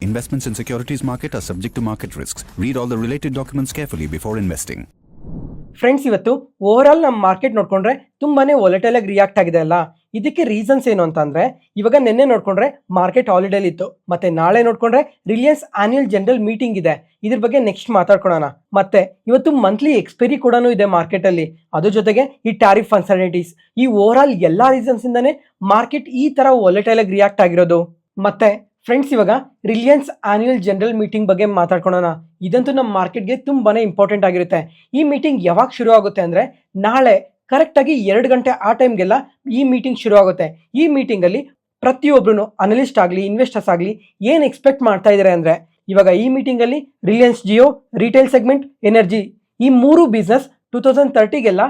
Investments in securities market are subject to market risks. Read all the related documents carefully before investing. Friends, ಇವತ್ತು ಓವರ್ ಆಲ್ ನಮ್ಮ ಮಾರ್ಕೆಟ್ ನೋಡ್ಕೊಂಡ್ರೆ ತುಂಬಾನೇ ವಾಲಟೈಲ್ ಆಗಿ ರಿಯಾಕ್ಟ್ ಆಗಿದೆ ಅಲ್ಲ. ಇದಕ್ಕೆ ರೀಸನ್ಸ್ ಏನು ಅಂತ ಅಂದ್ರೆ ಇವಾಗ ನಿನ್ನೆ ನೋಡ್ಕೊಂಡ್ರೆ ಮಾರ್ಕೆಟ್ ಹಾಲಿಡೇ ಇತ್ತು. ಮತ್ತೆ ನಾಳೆ ನೋಡ್ಕೊಂಡ್ರೆ ರಿಲಯನ್ಸ್ ಆನ್ಯುವಲ್ ಜನರಲ್ ಮೀಟಿಂಗ್ ಇದೆ. ಇದ್ರ ಬಗ್ಗೆ ನೆಕ್ಸ್ಟ್ ಮಾತಾಡ್ಕೊಳ್ಳೋಣ. ಮತ್ತೆ ಇವತ್ತು ಮಂತ್ಲಿ ಎಕ್ಸ್ಪೈರಿ ಕೂಡ ಇದೆ ಮಾರ್ಕೆಟ್ ಅಲ್ಲಿ. ಅದ್ರ ಜೊತೆಗೆ ಈ ಟ್ಯಾರಿಫ್ ಅನ್ಸರ್ಟನಿಟೀಸ್, ಈ ಓವರ್ ಆಲ್ ಎಲ್ಲಾ ರೀಸನ್ಸ್ ಇಂದಾನೆ ಮಾರ್ಕೆಟ್ ಈ ತರ ವಾಲಟೈಲ್ ಆಗಿ ರಿಯಾಕ್ಟ್ ಆಗಿರೋದು. ಮತ್ತೆ ಫ್ರೆಂಡ್ಸ್, ಇವಾಗ ರಿಲಯನ್ಸ್ ಆನ್ಯುವಲ್ ಜನರಲ್ ಮೀಟಿಂಗ್ ಬಗ್ಗೆ ಮಾತಾಡ್ಕೊಳ್ಳೋಣ. ಇದಂತೂ ನಮ್ಮ ಮಾರ್ಕೆಟ್ಗೆ ತುಂಬಾನೇ ಇಂಪಾರ್ಟೆಂಟ್ ಆಗಿರುತ್ತೆ. ಈ ಮೀಟಿಂಗ್ ಯಾವಾಗ ಶುರು ಆಗುತ್ತೆ ಅಂದ್ರೆ ನಾಳೆ ಕರೆಕ್ಟ್ ಆಗಿ 2 ಗಂಟೆ ಆ ಟೈಮ್ಗೆಲ್ಲ ಈ ಮೀಟಿಂಗ್ ಶುರು ಆಗುತ್ತೆ. ಈ ಮೀಟಿಂಗ್ ಅಲ್ಲಿ ಪ್ರತಿಯೊಬ್ರು ಅನಲಿಸ್ಟ್ ಆಗಲಿ ಇನ್ವೆಸ್ಟರ್ಸ್ ಆಗಲಿ ಏನ್ ಎಕ್ಸ್ಪೆಕ್ಟ್ ಮಾಡ್ತಾ ಇದ್ದಾರೆ ಅಂದ್ರೆ ಇವಾಗ ಈ ಮೀಟಿಂಗ್ ಅಲ್ಲಿ Reliance Jio, retail segment, energy ಈ 3 ಬಿಸ್ನೆಸ್ 2030ಗೆಲ್ಲ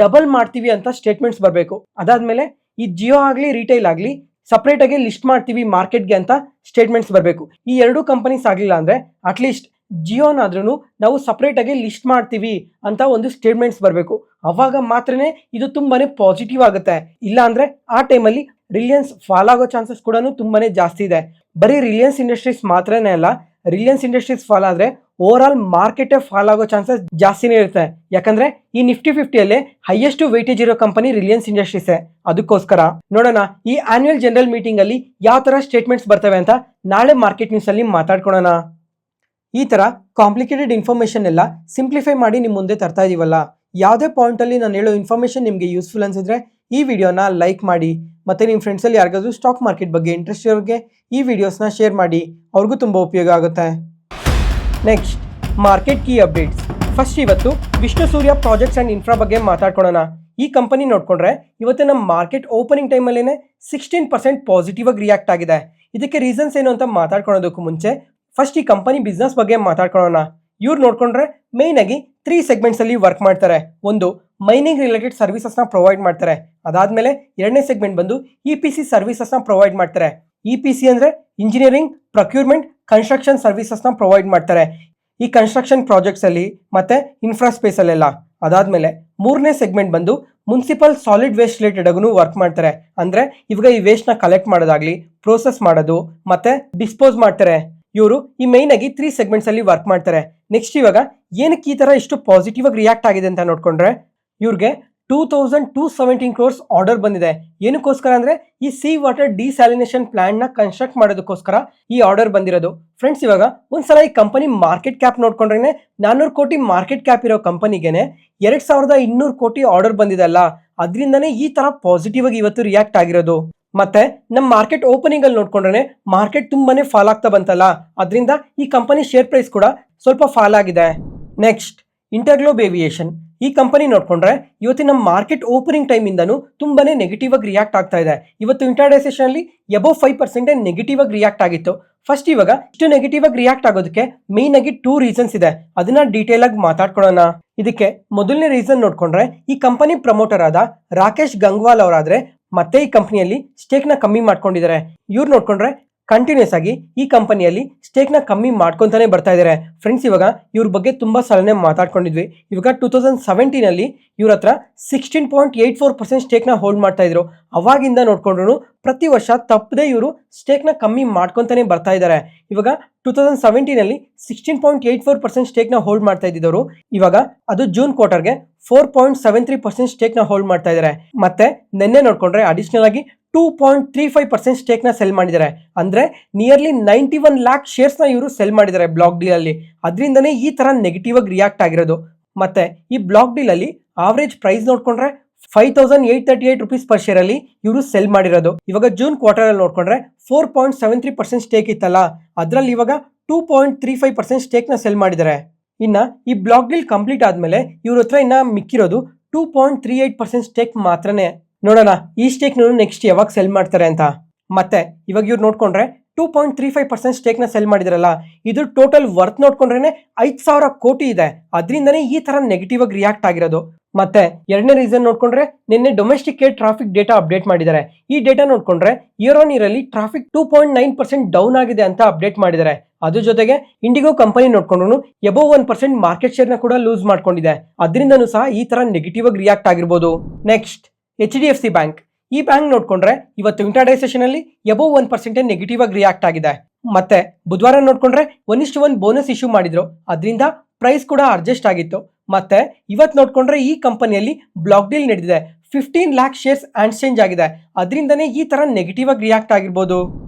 ಡಬಲ್ ಮಾಡ್ತೀವಿ ಅಂತ ಸ್ಟೇಟ್ಮೆಂಟ್ಸ್ ಬರಬೇಕು. ಅದಾದ್ಮೇಲೆ ಈ ಜಿಯೋ ಆಗಲಿ ರಿಟೇಲ್ ಆಗಲಿ ಸಪ್ರೇಟ್ ಆಗಿ ಲಿಸ್ಟ್ ಮಾಡ್ತೀವಿ ಮಾರ್ಕೆಟ್ಗೆ ಅಂತ ಸ್ಟೇಟ್ಮೆಂಟ್ಸ್ ಬರಬೇಕು. ಈ 2 ಕಂಪನೀಸ್ ಆಗಲಿಲ್ಲ ಅಂದ್ರೆ ಅಟ್ಲೀಸ್ಟ್ ಜಿಯೋನಾದ್ರೂ ನಾವು ಸಪ್ರೇಟ್ ಆಗಿ ಲಿಸ್ಟ್ ಮಾಡ್ತೀವಿ ಅಂತ ಒಂದು ಸ್ಟೇಟ್ಮೆಂಟ್ಸ್ ಬರಬೇಕು. ಅವಾಗ ಮಾತ್ರನೇ ಇದು ತುಂಬಾನೇ ಪಾಸಿಟಿವ್ ಆಗುತ್ತೆ. ಇಲ್ಲ ಅಂದ್ರೆ ಆ ಟೈಮಲ್ಲಿ ರಿಲಯನ್ಸ್ ಫಾಲ್ ಆಗೋ ಚಾನ್ಸಸ್ ಕೂಡ ತುಂಬಾನೇ ಜಾಸ್ತಿ ಇದೆ. ಬರೀ ರಿಲಯನ್ಸ್ ಇಂಡಸ್ಟ್ರೀಸ್ ಮಾತ್ರನೇ ಅಲ್ಲ, ರಿಲಯನ್ಸ್ ಇಂಡಸ್ಟ್ರೀಸ್ ಫಾಲ್ ಆದ್ರೆ ಓವರ್ ಆಲ್ ಮಾರ್ಕೆಟ್ ಫಾಲ್ ಆಗೋ ಚಾನ್ಸಸ್ ಜಾಸ್ತಿನೇ ಇರುತ್ತೆ. ಯಾಕಂದ್ರೆ ಈ ನಿಫ್ಟಿ 50ಯಲ್ಲಿ ಹೈಯೆಸ್ಟ್ ವೇಟೇಜ್ ಇರೋ ಕಂಪನಿ ರಿಲಯನ್ಸ್ ಇಂಡಸ್ಟ್ರೀಸ್. ಅದಕ್ಕೋಸ್ಕರ ನೋಡೋಣ ಈ ಆನ್ಯುವಲ್ ಜನರಲ್ ಮೀಟಿಂಗ್ ಅಲ್ಲಿ ಯಾವ ತರ ಸ್ಟೇಟ್ಮೆಂಟ್ಸ್ ಬರ್ತವೆ ಅಂತ ನಾಳೆ ಮಾರ್ಕೆಟ್ ನ್ಯೂಸ್ ಅಲ್ಲಿ ಮಾತಾಡ್ಕೊಳ್ಳೋಣ. ಈ ತರ ಕಾಂಪ್ಲಿಕೇಟೆಡ್ ಇನ್ಫಾರ್ಮೇಶನ್ ಎಲ್ಲ ಸಿಂಪ್ಲಿಫೈ ಮಾಡಿ ನಿಮ್ ಮುಂದೆ ತರ್ತಾ ಇದೀವಲ್ಲ. ಯಾವುದೇ ಪಾಯಿಂಟ್ ಅಲ್ಲಿ ನಾನು ಹೇಳೋ ಇನ್ಫಾರ್ಮೇಶನ್ ನಿಮಗೆ ಯೂಸ್ಫುಲ್ ಅನ್ಸಿದ್ರೆ ಈ ವಿಡಿಯೋನ ಲೈಕ್ ಮಾಡಿ, ಮತ್ತೆ ನಿಮ್ಮ ಫ್ರೆಂಡ್ಸ್ ಅಲ್ಲಿ ಯಾರಿಗಾದ್ರೂ ಸ್ಟಾಕ್ ಮಾರ್ಕೆಟ್ ಬಗ್ಗೆ ಇಂಟ್ರೆಸ್ಟ್ ಇರೋರಿಗೆ ಈ ವಿಡಿಯೋಸ್ನ ಶೇರ್ ಮಾಡಿ, ಅವ್ರಿಗೂ ತುಂಬಾ ಉಪಯೋಗ ಆಗುತ್ತೆ. Next market key updates. First ಇವತ್ತು ವಿಷ್ಣು ಸೂರ್ಯ ಪ್ರಾಜೆಕ್ಟ್ಸ್ ಅಂಡ್ ಇನ್ಫ್ರಾ ಬಗ್ಗೆ ಮಾತಾಡ್ಕೊಳ್ಳೋಣ. ಈ ಕಂಪನಿ ನೋಡ್ಕೊಂಡ್ರೆ ಇವತ್ತಿನ ಮಾರ್ಕೆಟ್ ಓಪನಿಂಗ್ ಟೈಮಲ್ಲೇ 16% ಪಾಸಿಟಿವ್ ಆಗಿ ರಿಯಾಕ್ಟ್ ಆಗಿದೆ. ಇದಕ್ಕೆ ರೀಸನ್ಸ್ ಏನು ಅಂತ ಮಾತಾಡ್ಕೊಳ್ಳೋದಕ್ಕೂ ಮುಂಚೆ ಫಸ್ಟ್ ಈ ಕಂಪನಿ ಬಿಸ್ನೆಸ್ ಬಗ್ಗೆ ಮಾತಾಡ್ಕೊಳ್ಳೋಣ. ಇವ್ರು ನೋಡ್ಕೊಂಡ್ರೆ ಮೇನ್ ಆಗಿ 3 ಸೆಗ್ಮೆಂಟ್ಸ್ ಅಲ್ಲಿ ವರ್ಕ್ ಮಾಡ್ತಾರೆ. ಒಂದು ಮೈನಿಂಗ್ ರಿಲೇಟೆಡ್ ಸರ್ವಿಸಸ್ ನ ಪ್ರೊವೈಡ್ ಮಾಡ್ತಾರೆ. ಅದಾದ್ಮೇಲೆ ಎರಡನೇ ಸೆಗ್ಮೆಂಟ್ ಬಂದು EPC ಸರ್ವಿಸಸ್ ನ ಪ್ರೊವೈಡ್ ಮಾಡ್ತಾರೆ. EPC ಅಂದ್ರೆ ಇಂಜಿನಿಯರಿಂಗ್, ಪ್ರೊಕ್ಯೂರ್ಮೆಂಟ್, ಕನ್ಸ್ಟ್ರಕ್ಷನ್ ಸರ್ವಿಸಸ್ ನ ಪ್ರೊವೈಡ್ ಮಾಡ್ತಾರೆ ಈ ಕನ್ಸ್ಟ್ರಕ್ಷನ್ ಪ್ರಾಜೆಕ್ಟ್ಸ್ ಅಲ್ಲಿ ಮತ್ತೆ ಇನ್ಫ್ರಾ ಸ್ಪೇಸ್ ಅಲ್ಲೆಲ್ಲ. ಅದಾದ್ಮೇಲೆ ಮೂರನೇ ಸೆಗ್ಮೆಂಟ್ ಬಂದು ಮುನ್ಸಿಪಲ್ ಸಾಲಿಡ್ ವೇಸ್ಟ್ ರಿಲೇಟೆಡ್ ಆಗು ವರ್ಕ್ ಮಾಡ್ತಾರೆ. ಅಂದ್ರೆ ಇವಾಗ ಈ ವೇಸ್ಟ್ ನ ಕಲೆಕ್ಟ್ ಮಾಡೋದಾಗ್ಲಿ, ಪ್ರೋಸೆಸ್ ಮಾಡೋದು ಮತ್ತೆ ಡಿಸ್ಪೋಸ್ ಮಾಡ್ತಾರೆ. ಇವರು ಈ ಮೈನ್ ಆಗಿ 3 ಸೆಗ್ಮೆಂಟ್ಸ್ ಅಲ್ಲಿ ವರ್ಕ್ ಮಾಡ್ತಾರೆ. ನೆಕ್ಸ್ಟ್ ಇವಾಗ ಏನಕ್ಕೆ ಈ ತರ ಇಷ್ಟು ಪಾಸಿಟಿವ್ ಆಗಿ ರಿಯಾಕ್ಟ್ ಆಗಿದೆ ಅಂತ ನೋಡ್ಕೊಂಡ್ರೆ ಇವ್ರಿಗೆ 2217 ಕ್ರೋರ್ಸ್ ಆರ್ಡರ್ ಬಂದಿದೆ. ಏನಕ್ಕೋಸ್ಕರ ಅಂದ್ರೆ ಈ ಸಿ ವಾಟರ್ ಡಿಸ್ಯಾಲಿನೇಷನ್ ಪ್ಲಾಂಟ್ ನ ಕನ್ಸ್ಟ್ರಕ್ಟ್ ಮಾಡೋದಕ್ಕೋಸ್ಕರ ಈ ಆರ್ಡರ್ ಬಂದಿರೋದು. ಫ್ರೆಂಡ್ಸ್ ಇವಾಗ ಒಂದ್ಸಲ ಈ ಕಂಪನಿ ಮಾರ್ಕೆಟ್ ಕ್ಯಾಪ್ ನೋಡ್ಕೊಂಡ್ರೆ 400 ಕೋಟಿ ಮಾರ್ಕೆಟ್ ಕ್ಯಾಪ್ ಇರೋ ಕಂಪನಿಗೆನೆ 2200 ಕೋಟಿ ಆರ್ಡರ್ ಬಂದಿದೆ ಅಲ್ಲ, ಅದರಿಂದನೇ ಈ ತರ ಪಾಸಿಟಿವ್ ಆಗಿ ಇವತ್ತು ರಿಯಾಕ್ಟ್ ಆಗಿರೋದು. ಮತ್ತೆ ನಮ್ಮ ಮಾರ್ಕೆಟ್ ಓಪನಿಂಗ್ ಅಲ್ಲಿ ನೋಡ್ಕೊಂಡ್ರೆ ಮಾರ್ಕೆಟ್ ತುಂಬಾನೇ ಫಾಲ್ ಆಗ್ತಾ ಬಂತಲ್ಲ, ಅದರಿಂದ ಈ ಕಂಪನಿ ಶೇರ್ ಪ್ರೈಸ್ ಕೂಡ ಸ್ವಲ್ಪ ಫಾಲ್ ಆಗಿದೆ. Next InterGlobe aviation. ಈ ಕಂಪನಿ ನೋಡ್ಕೊಂಡ್ರೆ ಇವತ್ತಿನ ಮಾರ್ಕೆಟ್ ಓಪನಿಂಗ್ ಟೈಮ್ ಇಂದನೂ ತುಂಬಾನೇ ನೆಗೆಟಿವ್ ಆಗಿ ರಿಯಾಕ್ಟ್ ಆಗ್ತಾ ಇದೆ. ಇವತ್ತು ಇಂಟರ್ಡೇ ಸೆಷನ್ ಅಲ್ಲಿ ಎಬೋ 5% ನೆಗೆಟಿವ್ ಆಗಿ ರಿಯಾಕ್ಟ್ ಆಗಿತ್ತು. ಫಸ್ಟ್ ಇವಾಗ ಇಷ್ಟು ನೆಗೆಟಿವ್ ಆಗಿ ರಿಯಾಕ್ಟ್ ಆಗೋದಕ್ಕೆ ಮೇನ್ ಆಗಿ 2 ರೀಸನ್ಸ್ ಇದೆ. ಅದನ್ನ ಡೀಟೇಲ್ ಆಗಿ ಮಾತಾಡ್ಕೊಳ್ಳೋಣ. ಇದಕ್ಕೆ ಮೊದಲನೇ ರೀಸನ್ ನೋಡ್ಕೊಂಡ್ರೆ ಈ ಕಂಪನಿ ಪ್ರಮೋಟರ್ ಆದ ರಾಕೇಶ್ ಗಂಗ್ವಾಲ್ ಅವರಾದ್ರೆ ಮತ್ತೆ ಈ ಕಂಪನಿಯಲ್ಲಿ ಸ್ಟೇಕ್ ನ ಕಮ್ಮಿ ಮಾಡ್ಕೊಂಡಿದ್ದಾರೆ. ಇವ್ರು ನೋಡ್ಕೊಂಡ್ರೆ ಕಂಟಿನ್ಯೂಸ್ ಆಗಿ ಈ ಕಂಪನಿಯಲ್ಲಿ ಸ್ಟೇಕ್ ನ ಕಮ್ಮಿ ಮಾಡ್ಕೊಂತಾನೆ ಬರ್ತಾ ಇದ್ದಾರೆ. ಫ್ರೆಂಡ್ಸ್ ಇವಾಗ ಇವ್ರ ಬಗ್ಗೆ ತುಂಬಾ ಸಲನೆ ಮಾತಾಡ್ಕೊಂಡಿದ್ವಿ. ಇವಾಗ 2017 ಅಲ್ಲಿ ಇವ್ರ ಹತ್ರ 16.84% ಸ್ಟೇಕ್ ನ ಹೋಲ್ಡ್ ಮಾಡ್ತಾ ಇದ್ರು. ಅವಾಗಿಂದ ನೋಡ್ಕೊಂಡ್ರು ಪ್ರತಿ ವರ್ಷ ತಪ್ಪದೆ ಇವರು ಸ್ಟೇಕ್ ನ ಕಮ್ಮಿ ಮಾಡ್ಕೊಂತಾನೆ ಬರ್ತಾ ಇದ್ದಾರೆ. ಇವಾಗ 2017 ಅಲ್ಲಿ 16.84% ಸ್ಟೇಕ್ ನ ಹೋಲ್ಡ್ ಮಾಡ್ತಾ ಇದ್ದಿದ್ದವರು ಇವಾಗ ಅದು ಜೂನ್ ಕ್ವಾರ್ಟರ್ಗೆ 4.73% ಸ್ಟೇಕ್ ನ ಹೋಲ್ಡ್ ಮಾಡ್ತಾ ಇದ್ದಾರೆ. ಮತ್ತೆ ನಿನ್ನೆ ನೋಡ್ಕೊಂಡ್ರೆ ಅಡಿಷನಲ್ ಆಗಿ 2.35% ಸ್ಟೇಕ್ ನ ಸೆಲ್ ಮಾಡಿದ್ದಾರೆ. ಅಂದ್ರೆ ನಿಯರ್ಲಿ 91 ಲ್ಯಾಕ್ ಶೇರ್ಸ್ ನ ಇವರು ಸೆಲ್ ಮಾಡಿದ್ದಾರೆ ಬ್ಲಾಕ್ ಡೀಲ್ ಅಲ್ಲಿ. ಅದರಿಂದನೇ ಈ ತರ ನೆಗೆಟಿವ್ ಆಗಿ ರಿಯಾಕ್ಟ್ ಆಗಿರೋದು. ಮತ್ತೆ ಈ ಬ್ಲಾಕ್ ಡೀಲ್ ಅಲ್ಲಿ ಆವರೇಜ್ ಪ್ರೈಸ್ ನೋಡ್ಕೊಂಡ್ರೆ 5838 ರುಪೀಸ್ ಪರ್ ಶೇರ್ ಅಲ್ಲಿ ಇವರು ಸೆಲ್ ಮಾಡಿರೋದು. ಇವಾಗ ಜೂನ್ ಕ್ವಾರ್ಟರ್ ಅಲ್ಲಿ ನೋಡ್ಕೊಂಡ್ರೆ 4.73% ಸ್ಟೇಕ್ ಇತ್ತಲ್ಲ, ಅದ್ರಲ್ಲಿ ಇವಾಗ 2.35% ಸ್ಟೇಕ್ ನ ಸೆಲ್ ಮಾಡಿದ್ದಾರೆ. ಇನ್ನ ಈ ಬ್ಲಾಕ್ ಡೀಲ್ ಕಂಪ್ಲೀಟ್ ಆದ್ಮೇಲೆ ಇವ್ರ ಹತ್ರ ಇನ್ನ ಮಿಕ್ಕಿರೋದು 2.38% ಸ್ಟೇಕ್ ಮಾತ್ರನೇ. ನೋಡೋಣ ಈ ಸ್ಟೇಕ್ ನೆಕ್ಸ್ಟ್ ಯಾವಾಗ ಸೆಲ್ ಮಾಡ್ತಾರೆ ಅಂತ. ಮತ್ತೆ ಇವಾಗ ಇವ್ರು ನೋಡ್ಕೊಂಡ್ರೆ 2.35% ಸ್ಟೇಕ್ ನ ಸೆಲ್ ಮಾಡಿದಾರಲ್ಲ, ಇದು ಟೋಟಲ್ ವರ್ತ್ ನೋಡ್ಕೊಂಡ್ರೆ 5,000 ಕೋಟಿ ಇದೆ. ಅದರಿಂದನೇ ಈ ತರ ನೆಗೆಟಿವ್ ಆಗಿ ರಿಯಾಕ್ಟ್ ಆಗಿರೋದು. ಮತ್ತೆ ಎರಡನೇ ರೀಸನ್ ನೋಡ್ಕೊಂಡ್ರೆ ನಿನ್ನೆ domestic air traffic data update ಮಾಡಿದ್ದಾರೆ. ಈ ಡೇಟಾ ನೋಡ್ಕೊಂಡ್ರೆ ಇಯರ್ ಆನ್ ಇಯರ್ ಅಲ್ಲಿ ಟ್ರಾಫಿಕ್ 2.9% ಡೌನ್ ಆಗಿದೆ ಅಂತ ಅಪ್ಡೇಟ್ ಮಾಡಿದ್ದಾರೆ. ಅದ್ರ ಜೊತೆಗೆ ಇಂಡಿಗೋ ಕಂಪನಿ ನೋಡ್ಕೊಂಡ್ರು ಎಬೋ 1% ಮಾರ್ಕೆಟ್ ಶೇರ್ ನ ಕೂಡ ಲೂಸ್ ಮಾಡ್ಕೊಂಡಿದೆ. ಅದರಿಂದನೂ ಸಹ ಈ ತರ ನೆಗೆಟಿವ್ ಆಗಿ ರಿಯಾಕ್ಟ್ ಆಗಿರ್ಬೋದು. Next HDFC bank. ಈ ಬ್ಯಾಂಕ್ ನೋಡ್ಕೊಂಡ್ರೆ ಇವತ್ತು ಇಂಟರ್ಡೇ ಸೆಷನ್ ಅಲ್ಲಿ ಎಬೋ 1% ನೆಗೆಟಿವ್ ಆಗಿ ರಿಯಾಕ್ಟ್ ಆಗಿದೆ. ಮತ್ತೆ ಬುಧವಾರ ನೋಡ್ಕೊಂಡ್ರೆ 1:1 ಬೋನಸ್ ಇಶ್ಯೂ ಮಾಡಿದ್ರು, ಅದರಿಂದ ಪ್ರೈಸ್ ಕೂಡ ಅಡ್ಜಸ್ಟ್ ಆಗಿತ್ತು. ಮತ್ತೆ ಇವತ್ತು ನೋಡ್ಕೊಂಡ್ರೆ ಈ ಕಂಪನಿಯಲ್ಲಿ ಬ್ಲಾಕ್ ಡೀಲ್ ನಡೆದಿದೆ, 15 ಲ್ಯಾಕ್ ಶೇರ್ಸ್ ಎಕ್ಸ್ಚೇಂಜ್ ಆಗಿದೆ. ಅದರಿಂದನೇ ಈ ತರ ನೆಗೆಟಿವ್ ಆಗಿ ರಿಯಾಕ್ಟ್ ಆಗಿರ್ಬೋದು.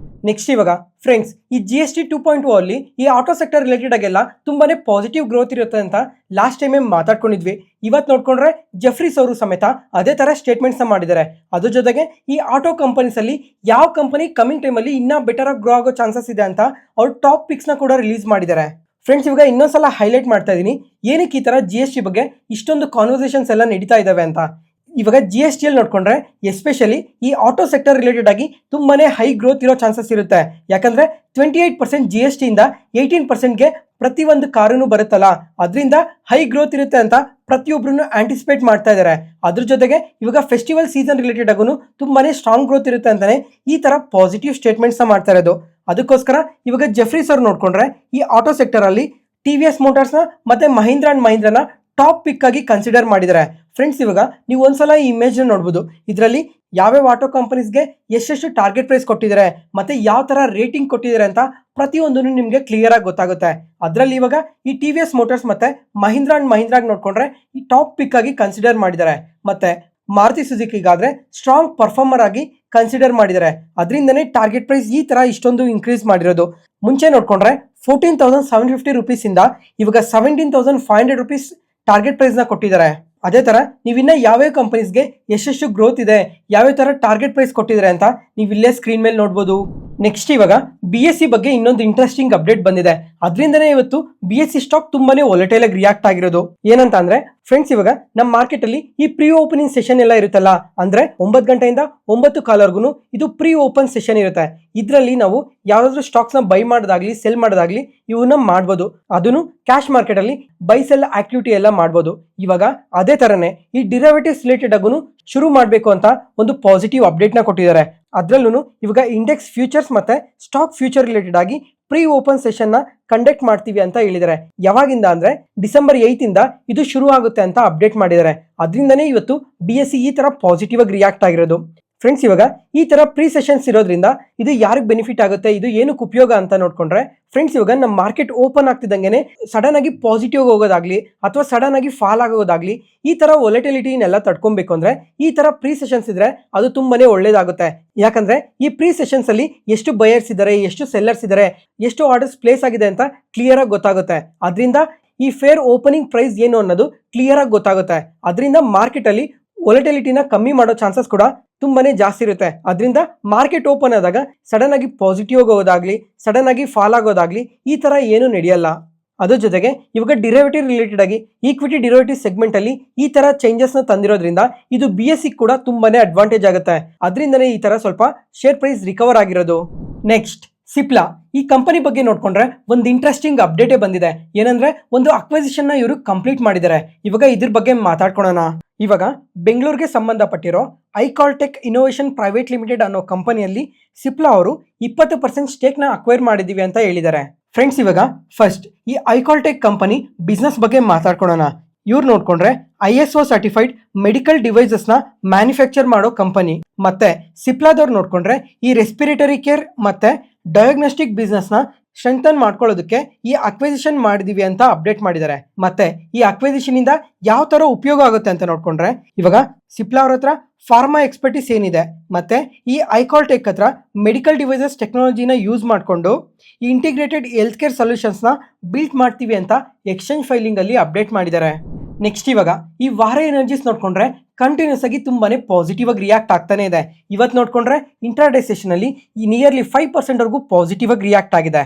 ನೆಕ್ಸ್ಟ್ ಇವಾಗ ಫ್ರೆಂಡ್ಸ್ ಈ GST 2.0 ಅಲ್ಲಿ ಈ ಆಟೋ ಸೆಕ್ಟರ್ ರಿಲೇಟೆಡ್ ಆಗೆಲ್ಲ ತುಂಬಾನೇ ಪಾಸಿಟಿವ್ ಗ್ರೋತ್ ಇರುತ್ತೆ ಅಂತ ಲಾಸ್ಟ್ ಟೈಮೇ ಮಾತಾಡ್ಕೊಂಡಿದ್ವಿ. ಇವತ್ತು ನೋಡ್ಕೊಂಡ್ರೆ ಜೆಫ್ರೀಸ್ ಅವರು ಸಮೇತ ಅದೇ ತರ ಸ್ಟೇಟ್ಮೆಂಟ್ಸ್ ಮಾಡಿದ್ದಾರೆ. ಅದ್ರ ಜೊತೆಗೆ ಈ ಆಟೋ ಕಂಪನೀಸ್ ಅಲ್ಲಿ ಯಾವ ಕಂಪನಿ ಕಮಿಂಗ್ ಟೈಮ್ ಅಲ್ಲಿ ಇನ್ನೂ ಬೆಟರ್ ಆಗಿ ಗ್ರೋ ಆಗೋ ಚಾನ್ಸಸ್ ಇದೆ ಅಂತ ಅವ್ರು ಟಾಪ್ ಪಿಕ್ಸ್ ನ ಕೂಡ ರಿಲೀಸ್ ಮಾಡಿದ್ದಾರೆ. ಫ್ರೆಂಡ್ಸ್ ಇವಾಗ ಇನ್ನೊಂದ್ಸಲ ಹೈಲೈಟ್ ಮಾಡ್ತಾ ಇದೀನಿ ಏನಕ್ಕೆ ಈ ತರ GST ಬಗ್ಗೆ ಇಷ್ಟೊಂದು ಕಾನ್ವರ್ಸೇಷನ್ಸ್ ಎಲ್ಲ ನಡೀತಾ ಇದಾವೆ ಅಂತ. ಇವಾಗ GST ಅಲ್ಲಿ ನೋಡ್ಕೊಂಡ್ರೆ ಎಸ್ಪೆಷಲಿ ಈ ಆಟೋ ಸೆಕ್ಟರ್ ರಿಲೇಟೆಡ್ ಆಗಿ ತುಂಬಾನೇ ಹೈ ಗ್ರೋತ್ ಇರೋ ಚಾನ್ಸಸ್ ಇರುತ್ತೆ. ಯಾಕಂದ್ರೆ 28% GST ಇಂದ 18%ಗೆ ಪ್ರತಿ ಒಂದು ಕಾರೂನು ಬರುತ್ತಲ್ಲ, ಅದರಿಂದ ಹೈ ಗ್ರೋತ್ ಇರುತ್ತೆ ಅಂತ ಪ್ರತಿಯೊಬ್ರು ಆಂಟಿಸಿಪೇಟ್ ಮಾಡ್ತಾ ಇದ್ದಾರೆ. ಅದ್ರ ಜೊತೆಗೆ ಇವಾಗ ಫೆಸ್ಟಿವಲ್ ಸೀಸನ್ ರಿಲೇಟೆಡ್ ಆಗೂ ತುಂಬಾನೇ ಸ್ಟ್ರಾಂಗ್ ಗ್ರೋತ್ ಇರುತ್ತೆ ಅಂತಾನೆ ಈ ತರ ಪಾಸಿಟಿವ್ ಸ್ಟೇಟ್ಮೆಂಟ್ಸ್ ಮಾಡ್ತಾ ಇರೋದು. ಅದಕ್ಕೋಸ್ಕರ ಇವಾಗ ಜೆಫ್ರೀಸ್ ಅವ್ರು ನೋಡ್ಕೊಂಡ್ರೆ ಈ ಆಟೋ ಸೆಕ್ಟರ್ ಅಲ್ಲಿ TVS ಮೋಟಾರ್ಸ್ ನ ಮತ್ತೆ ಮಹೀಂದ್ರ ಅಂಡ್ ಮಹೀಂದ್ರನ ಟಾಪ್ ಪಿಕ್ ಆಗಿ ಕನ್ಸಿಡರ್ ಮಾಡಿದ್ದಾರೆ. ಫ್ರೆಂಡ್ಸ್ ಇವಾಗ ನೀವು ಒಂದ್ಸಲ ಈ ಇಮೇಜ್ ನೋಡ್ಬೋದು. ಇದರಲ್ಲಿ ಯಾವ್ಯಾವ ಆಟೋ ಕಂಪನೀಸ್ಗೆ ಎಷ್ಟೆಷ್ಟು ಟಾರ್ಗೆಟ್ ಪ್ರೈಸ್ ಕೊಟ್ಟಿದ್ದಾರೆ ಮತ್ತೆ ಯಾವ ತರ ರೇಟಿಂಗ್ ಕೊಟ್ಟಿದ್ದಾರೆ ಅಂತ ಪ್ರತಿಯೊಂದನ್ನು ನಿಮಗೆ ಕ್ಲಿಯರ್ ಆಗಿ ಗೊತ್ತಾಗುತ್ತೆ. ಅದರಲ್ಲಿ ಇವಾಗ ಈ ಟಿ ವಿ ಎಸ್ ಮೋಟಾರ್ಸ್ ಮತ್ತೆ ಮಹೀಂದ್ರಾ ಅಂಡ್ ಮಹೀಂದ್ರಾಗ್ ನೋಡ್ಕೊಂಡ್ರೆ ಈ ಟಾಪ್ ಪಿಕ್ ಆಗಿ ಕನ್ಸಿಡರ್ ಮಾಡಿದ್ದಾರೆ. ಮತ್ತೆ ಮಾರುತಿ ಸುಜುಕಿಗಾದ್ರೆ ಸ್ಟ್ರಾಂಗ್ ಪರ್ಫಾರ್ಮರ್ ಆಗಿ ಕನ್ಸಿಡರ್ ಮಾಡಿದ್ದಾರೆ. ಅದರಿಂದನೇ ಟಾರ್ಗೆಟ್ ಪ್ರೈಸ್ ಈ ತರ ಇಷ್ಟೊಂದು ಇನ್ಕ್ರೀಸ್ ಮಾಡಿರೋದು. ಮುಂಚೆ ನೋಡ್ಕೊಂಡ್ರೆ 14,750 rupees ಇಂದ ಇವಾಗ 17,500 rupees ಟಾರ್ಗೆಟ್ ಪ್ರೈಸ್ ನ ಕೊಟ್ಟಿದ್ದಾರೆ. ಅದೇ ತರ ನೀವಿನ್ನ ಯಾವ್ಯಾವ ಕಂಪನೀಸ್ಗೆ ಎಷ್ಟೆಷ್ಟು ಗ್ರೋತ್ ಇದೆ, ಯಾವ್ಯಾವ ತರ ಟಾರ್ಗೆಟ್ ಪ್ರೈಸ್ ಕೊಟ್ಟಿದ್ದಾರೆ ಅಂತ ನೀವು ಇಲ್ಲೇ ಸ್ಕ್ರೀನ್ ಮೇಲೆ ನೋಡ್ಬೋದು. ನೆಕ್ಸ್ಟ್ ಇವಾಗ BSE ಬಗ್ಗೆ ಇನ್ನೊಂದು ಇಂಟ್ರೆಸ್ಟಿಂಗ್ ಅಪ್ಡೇಟ್ ಬಂದಿದೆ. ಅದರಿಂದನೇ ಇವತ್ತು BSE ಸ್ಟಾಕ್ ತುಂಬಾನೇ ವೊಲಟೈಲ್ ಆಗಿ ರಿಯಾಕ್ಟ್ ಆಗಿರೋದು. ಏನಂತ ಅಂದ್ರೆ ಫ್ರೆಂಡ್ಸ್, ಇವಾಗ ನಮ್ಮ ಮಾರ್ಕೆಟ್ ಅಲ್ಲಿ ಈ ಪ್ರೀ ಓಪನಿಂಗ್ ಸೆಷನ್ ಎಲ್ಲ ಇರುತ್ತಲ್ಲ, ಅಂದ್ರೆ 9 ಗಂಟೆಯಿಂದ 9 ಇದು ಪ್ರೀ ಓಪನ್ ಸೆಷನ್ ಇರುತ್ತೆ. ಇದರಲ್ಲಿ ನಾವು ಯಾವ್ದಾದ್ರು ಸ್ಟಾಕ್ಸ್ ನ ಬೈ ಮಾಡೋದಾಗ್ಲಿ ಸೆಲ್ ಮಾಡೋದಾಗ್ಲಿ ಇವನ್ನ ಮಾಡ್ಬೋದು. ಅದನ್ನು ಕ್ಯಾಶ್ ಮಾರ್ಕೆಟ್ ಅಲ್ಲಿ ಬೈ ಸೆಲ್ ಆಕ್ಟಿವಿಟಿ ಎಲ್ಲ ಮಾಡ್ಬೋದು. ಇವಾಗ ಅದೇ ತರನೇ ಈ ಡಿರೈವೇಟಿವ್ಸ್ ರಿಲೇಟೆಡ್ ಆಗು ಶುರು ಮಾಡಬೇಕು ಅಂತ ಒಂದು ಪಾಸಿಟಿವ್ ಅಪ್ಡೇಟ್ ನ ಕೊಟ್ಟಿದ್ದಾರೆ. ಅದ್ರಲ್ಲೂ ಇವಾಗ ಇಂಡೆಕ್ಸ್ ಫ್ಯೂಚರ್ಸ್ ಮತ್ತೆ ಸ್ಟಾಕ್ ಫ್ಯೂಚರ್ ರಿಲೇಟೆಡ್ ಆಗಿ ಪ್ರೀ ಓಪನ್ ಸೆಷನ್ ನ ಕಂಡಕ್ಟ್ ಮಾಡ್ತೀವಿ ಅಂತ ಹೇಳಿದ್ದಾರೆ. ಯಾವಾಗಿಂದ ಅಂದ್ರೆ December 8 ಇಂದ ಇದು ಶುರು ಆಗುತ್ತೆ ಅಂತ ಅಪ್ಡೇಟ್ ಮಾಡಿದ್ದಾರೆ. ಅದರಿಂದನೇ ಇವತ್ತು BSE ಈ ತರ ಪಾಸಿಟಿವ್ ಆಗಿ ರಿಯಾಕ್ಟ್ ಆಗಿರೋದು. ಫ್ರೆಂಡ್ಸ್, ಇವಾಗ ಈ ತರ ಪ್ರೀ ಸೆಷನ್ಸ್ ಇರೋದ್ರಿಂದ ಇದು ಯಾರಿಗೆ ಬೆನಿಫಿಟ್ ಆಗುತ್ತೆ, ಇದು ಏನಕ್ಕೆ ಉಪಯೋಗ ಅಂತ ನೋಡ್ಕೊಂಡ್ರೆ ಫ್ರೆಂಡ್ಸ್, ಇವಾಗ ನಮ್ಮ ಮಾರ್ಕೆಟ್ ಓಪನ್ ಆಗ್ತಿದ್ದಂಗೆ ಸಡನ್ ಆಗಿ ಪಾಸಿಟಿವ್ ಹೋಗೋದಾಗ್ಲಿ ಅಥವಾ ಸಡನ್ ಆಗಿ ಫಾಲ್ ಆಗೋದಾಗ್ಲಿ, ಈ ತರ ವೊಲಟಿಲಿಟಿನೆಲ್ಲ ತಡ್ಕೊಬೇಕು ಅಂದ್ರೆ ಈ ತರ ಪ್ರೀ ಸೆಷನ್ಸ್ ಇದ್ರೆ ಅದು ತುಂಬಾನೇ ಒಳ್ಳೇದಾಗುತ್ತೆ. ಯಾಕಂದ್ರೆ ಈ ಪ್ರೀ ಸೆಷನ್ಸ್ ಅಲ್ಲಿ ಎಷ್ಟು ಬಯರ್ಸ್ ಇದ್ದಾರೆ, ಎಷ್ಟು ಸೆಲ್ಲರ್ಸ್ ಇದ್ದಾರೆ, ಎಷ್ಟು ಆರ್ಡರ್ಸ್ ಪ್ಲೇಸ್ ಆಗಿದೆ ಅಂತ ಕ್ಲಿಯರ್ ಆಗಿ ಗೊತ್ತಾಗುತ್ತೆ. ಅದರಿಂದ ಈ ಫೇರ್ ಓಪನಿಂಗ್ ಪ್ರೈಸ್ ಏನು ಅನ್ನೋದು ಕ್ಲಿಯರ್ ಆಗಿ ಗೊತ್ತಾಗುತ್ತೆ. ಅದರಿಂದ ಮಾರ್ಕೆಟ್ ಅಲ್ಲಿ ವೊಲಟಿಲಿಟಿನ ಕಮ್ಮಿ ಮಾಡೋ ಚಾನ್ಸಸ್ ಕೂಡ ತುಂಬಾನೇ ಜಾಸ್ತಿ ಇರುತ್ತೆ. ಅದರಿಂದ ಮಾರ್ಕೆಟ್ ಓಪನ್ ಆದಾಗ ಸಡನ್ ಆಗಿ ಪಾಸಿಟಿವ್ ಹೋಗೋದಾಗ್ಲಿ ಸಡನ್ ಆಗಿ ಫಾಲ್ ಆಗೋದಾಗ್ಲಿ ಈ ತರ ಏನು ನಡೆಯಲ್ಲ. ಅದ್ರ ಜೊತೆಗೆ ಇವಾಗ ಡಿರೈವೇಟಿವ್ ರಿಲೇಟೆಡ್ ಆಗಿ ಈಕ್ವಿಟಿ ಡಿರೈವೇಟಿವ್ ಸೆಗ್ಮೆಂಟ್ ಅಲ್ಲಿ ಈ ತರ ಚೇಂಜಸ್ ನ ತಂದಿರೋದ್ರಿಂದ ಇದು BSE ಕೂಡ ತುಂಬಾನೇ ಅಡ್ವಾಂಟೇಜ್ ಆಗುತ್ತೆ. ಅದರಿಂದನೇ ಈ ತರ ಸ್ವಲ್ಪ ಶೇರ್ ಪ್ರೈಸ್ ರಿಕವರ್ ಆಗಿರೋದು. ನೆಕ್ಸ್ಟ್ ಸಿಪ್ಲಾ, ಈ ಕಂಪನಿ ಬಗ್ಗೆ ನೋಡ್ಕೊಂಡ್ರೆ ಒಂದು ಇಂಟ್ರೆಸ್ಟಿಂಗ್ ಅಪ್ಡೇಟೇ ಬಂದಿದೆ. ಏನಂದ್ರೆ ಒಂದು ಅಕ್ವಿಸಿಷನ್ ನ ಇವರು ಕಂಪ್ಲೀಟ್ ಮಾಡಿದ್ದಾರೆ. ಇವಾಗ ಇದ್ರ ಬಗ್ಗೆ ಮಾತಾಡ್ಕೊಳ್ಳೋಣ. ಇವಾಗ ಬೆಂಗಳೂರಿಗೆ ಸಂಬಂಧಪಟ್ಟಿರೋ ಐಕಾಲ್ಟೆಕ್ ಇನ್ನೋವೇಷನ್ ಪ್ರೈವೇಟ್ ಲಿಮಿಟೆಡ್ ಅನ್ನೋ ಕಂಪನಿಯಲ್ಲಿ ಸಿಪ್ಲಾ ಅವರು 20% ಸ್ಟೇಕ್ ನ ಅಕ್ವೈರ್ ಮಾಡಿದೀವಿ ಅಂತ ಹೇಳಿದ್ದಾರೆ. ಫ್ರೆಂಡ್ಸ್, ಇವಾಗ ಫಸ್ಟ್ ಈ ಐಕಾಲ್ಟೆಕ್ ಕಂಪನಿ ಬಿಸ್ನೆಸ್ ಬಗ್ಗೆ ಮಾತಾಡ್ಕೊಳ್ಳೋಣ. ಇವ್ರು ನೋಡ್ಕೊಂಡ್ರೆ ISO ಸರ್ಟಿಫೈಡ್ ಮೆಡಿಕಲ್ ಡಿವೈಸಸ್ ನ ಮ್ಯಾನುಫ್ಯಾಕ್ಚರ್ ಮಾಡೋ ಕಂಪನಿ. ಮತ್ತೆ ಸಿಪ್ಲಾದವ್ರು ನೋಡ್ಕೊಂಡ್ರೆ ಈ ರೆಸ್ಪಿರೇಟರಿ ಕೇರ್ ಮತ್ತೆ ಡಯಾಗ್ನೋಸ್ಟಿಕ್ ಬಿಸ್ನೆಸ್ ನ ಸ್ಟ್ರೆಂಥನ್ ಮಾಡ್ಕೊಳ್ಳೋದಕ್ಕೆ ಈ ಅಕ್ವಿಸಿಷನ್ ಮಾಡಿದೀವಿ ಅಂತ ಅಪ್ಡೇಟ್ ಮಾಡಿದ್ದಾರೆ. ಮತ್ತೆ ಈ ಅಕ್ವಿಸಿಷನ್ ಇಂದ ಯಾವ ತರ ಉಪಯೋಗ ಆಗುತ್ತೆ ಅಂತ ನೋಡ್ಕೊಂಡ್ರೆ ಇವಾಗ ಸಿಪ್ಲಾ ಅವ್ರ ಹತ್ರ ಫಾರ್ಮಾ ಎಕ್ಸ್ಪರ್ಟೀಸ್ ಏನಿದೆ ಮತ್ತೆ ಈ ಐಕಾಲ್ಟೆಕ್ ಹತ್ರ ಮೆಡಿಕಲ್ ಡಿವೈಸಸ್ ಟೆಕ್ನಾಲಜಿನ ಯೂಸ್ ಮಾಡಿಕೊಂಡು ಈ ಇಂಟಿಗ್ರೇಟೆಡ್ ಹೆಲ್ತ್ ಕೇರ್ ಸೊಲ್ಯೂಷನ್ಸ್ ನ ಬಿಲ್ಡ್ ಮಾಡ್ತೀವಿ ಅಂತ ಎಕ್ಸ್ಚೇಂಜ್ ಫೈಲಿಂಗ್ ಅಲ್ಲಿ ಅಪ್ಡೇಟ್ ಮಾಡಿದ್ದಾರೆ. ನೆಕ್ಸ್ಟ್ ಇವಾಗ ಈ ವಾರ ಎನರ್ಜೀಸ್ ನೋಡ್ಕೊಂಡ್ರೆ ಕಂಟಿನ್ಯೂಸ್ ಆಗಿ ತುಂಬಾನೇ ಪಾಸಿಟಿವ್ ಆಗಿ ರಿಯಾಕ್ಟ್ ಆಗ್ತಾನೆ ಇದೆ. ಇವತ್ತು ನೋಡ್ಕೊಂಡ್ರೆ ಇಂಟ್ರಾಡೇ ಸೆಷನ್ ಅಲ್ಲಿ ಈ ನಿಯರ್ಲಿ 5% ವರೆಗೂ ಪಾಸಿಟಿವ್ ಆಗಿ ರಿಯಾಕ್ಟ್ ಆಗಿದೆ.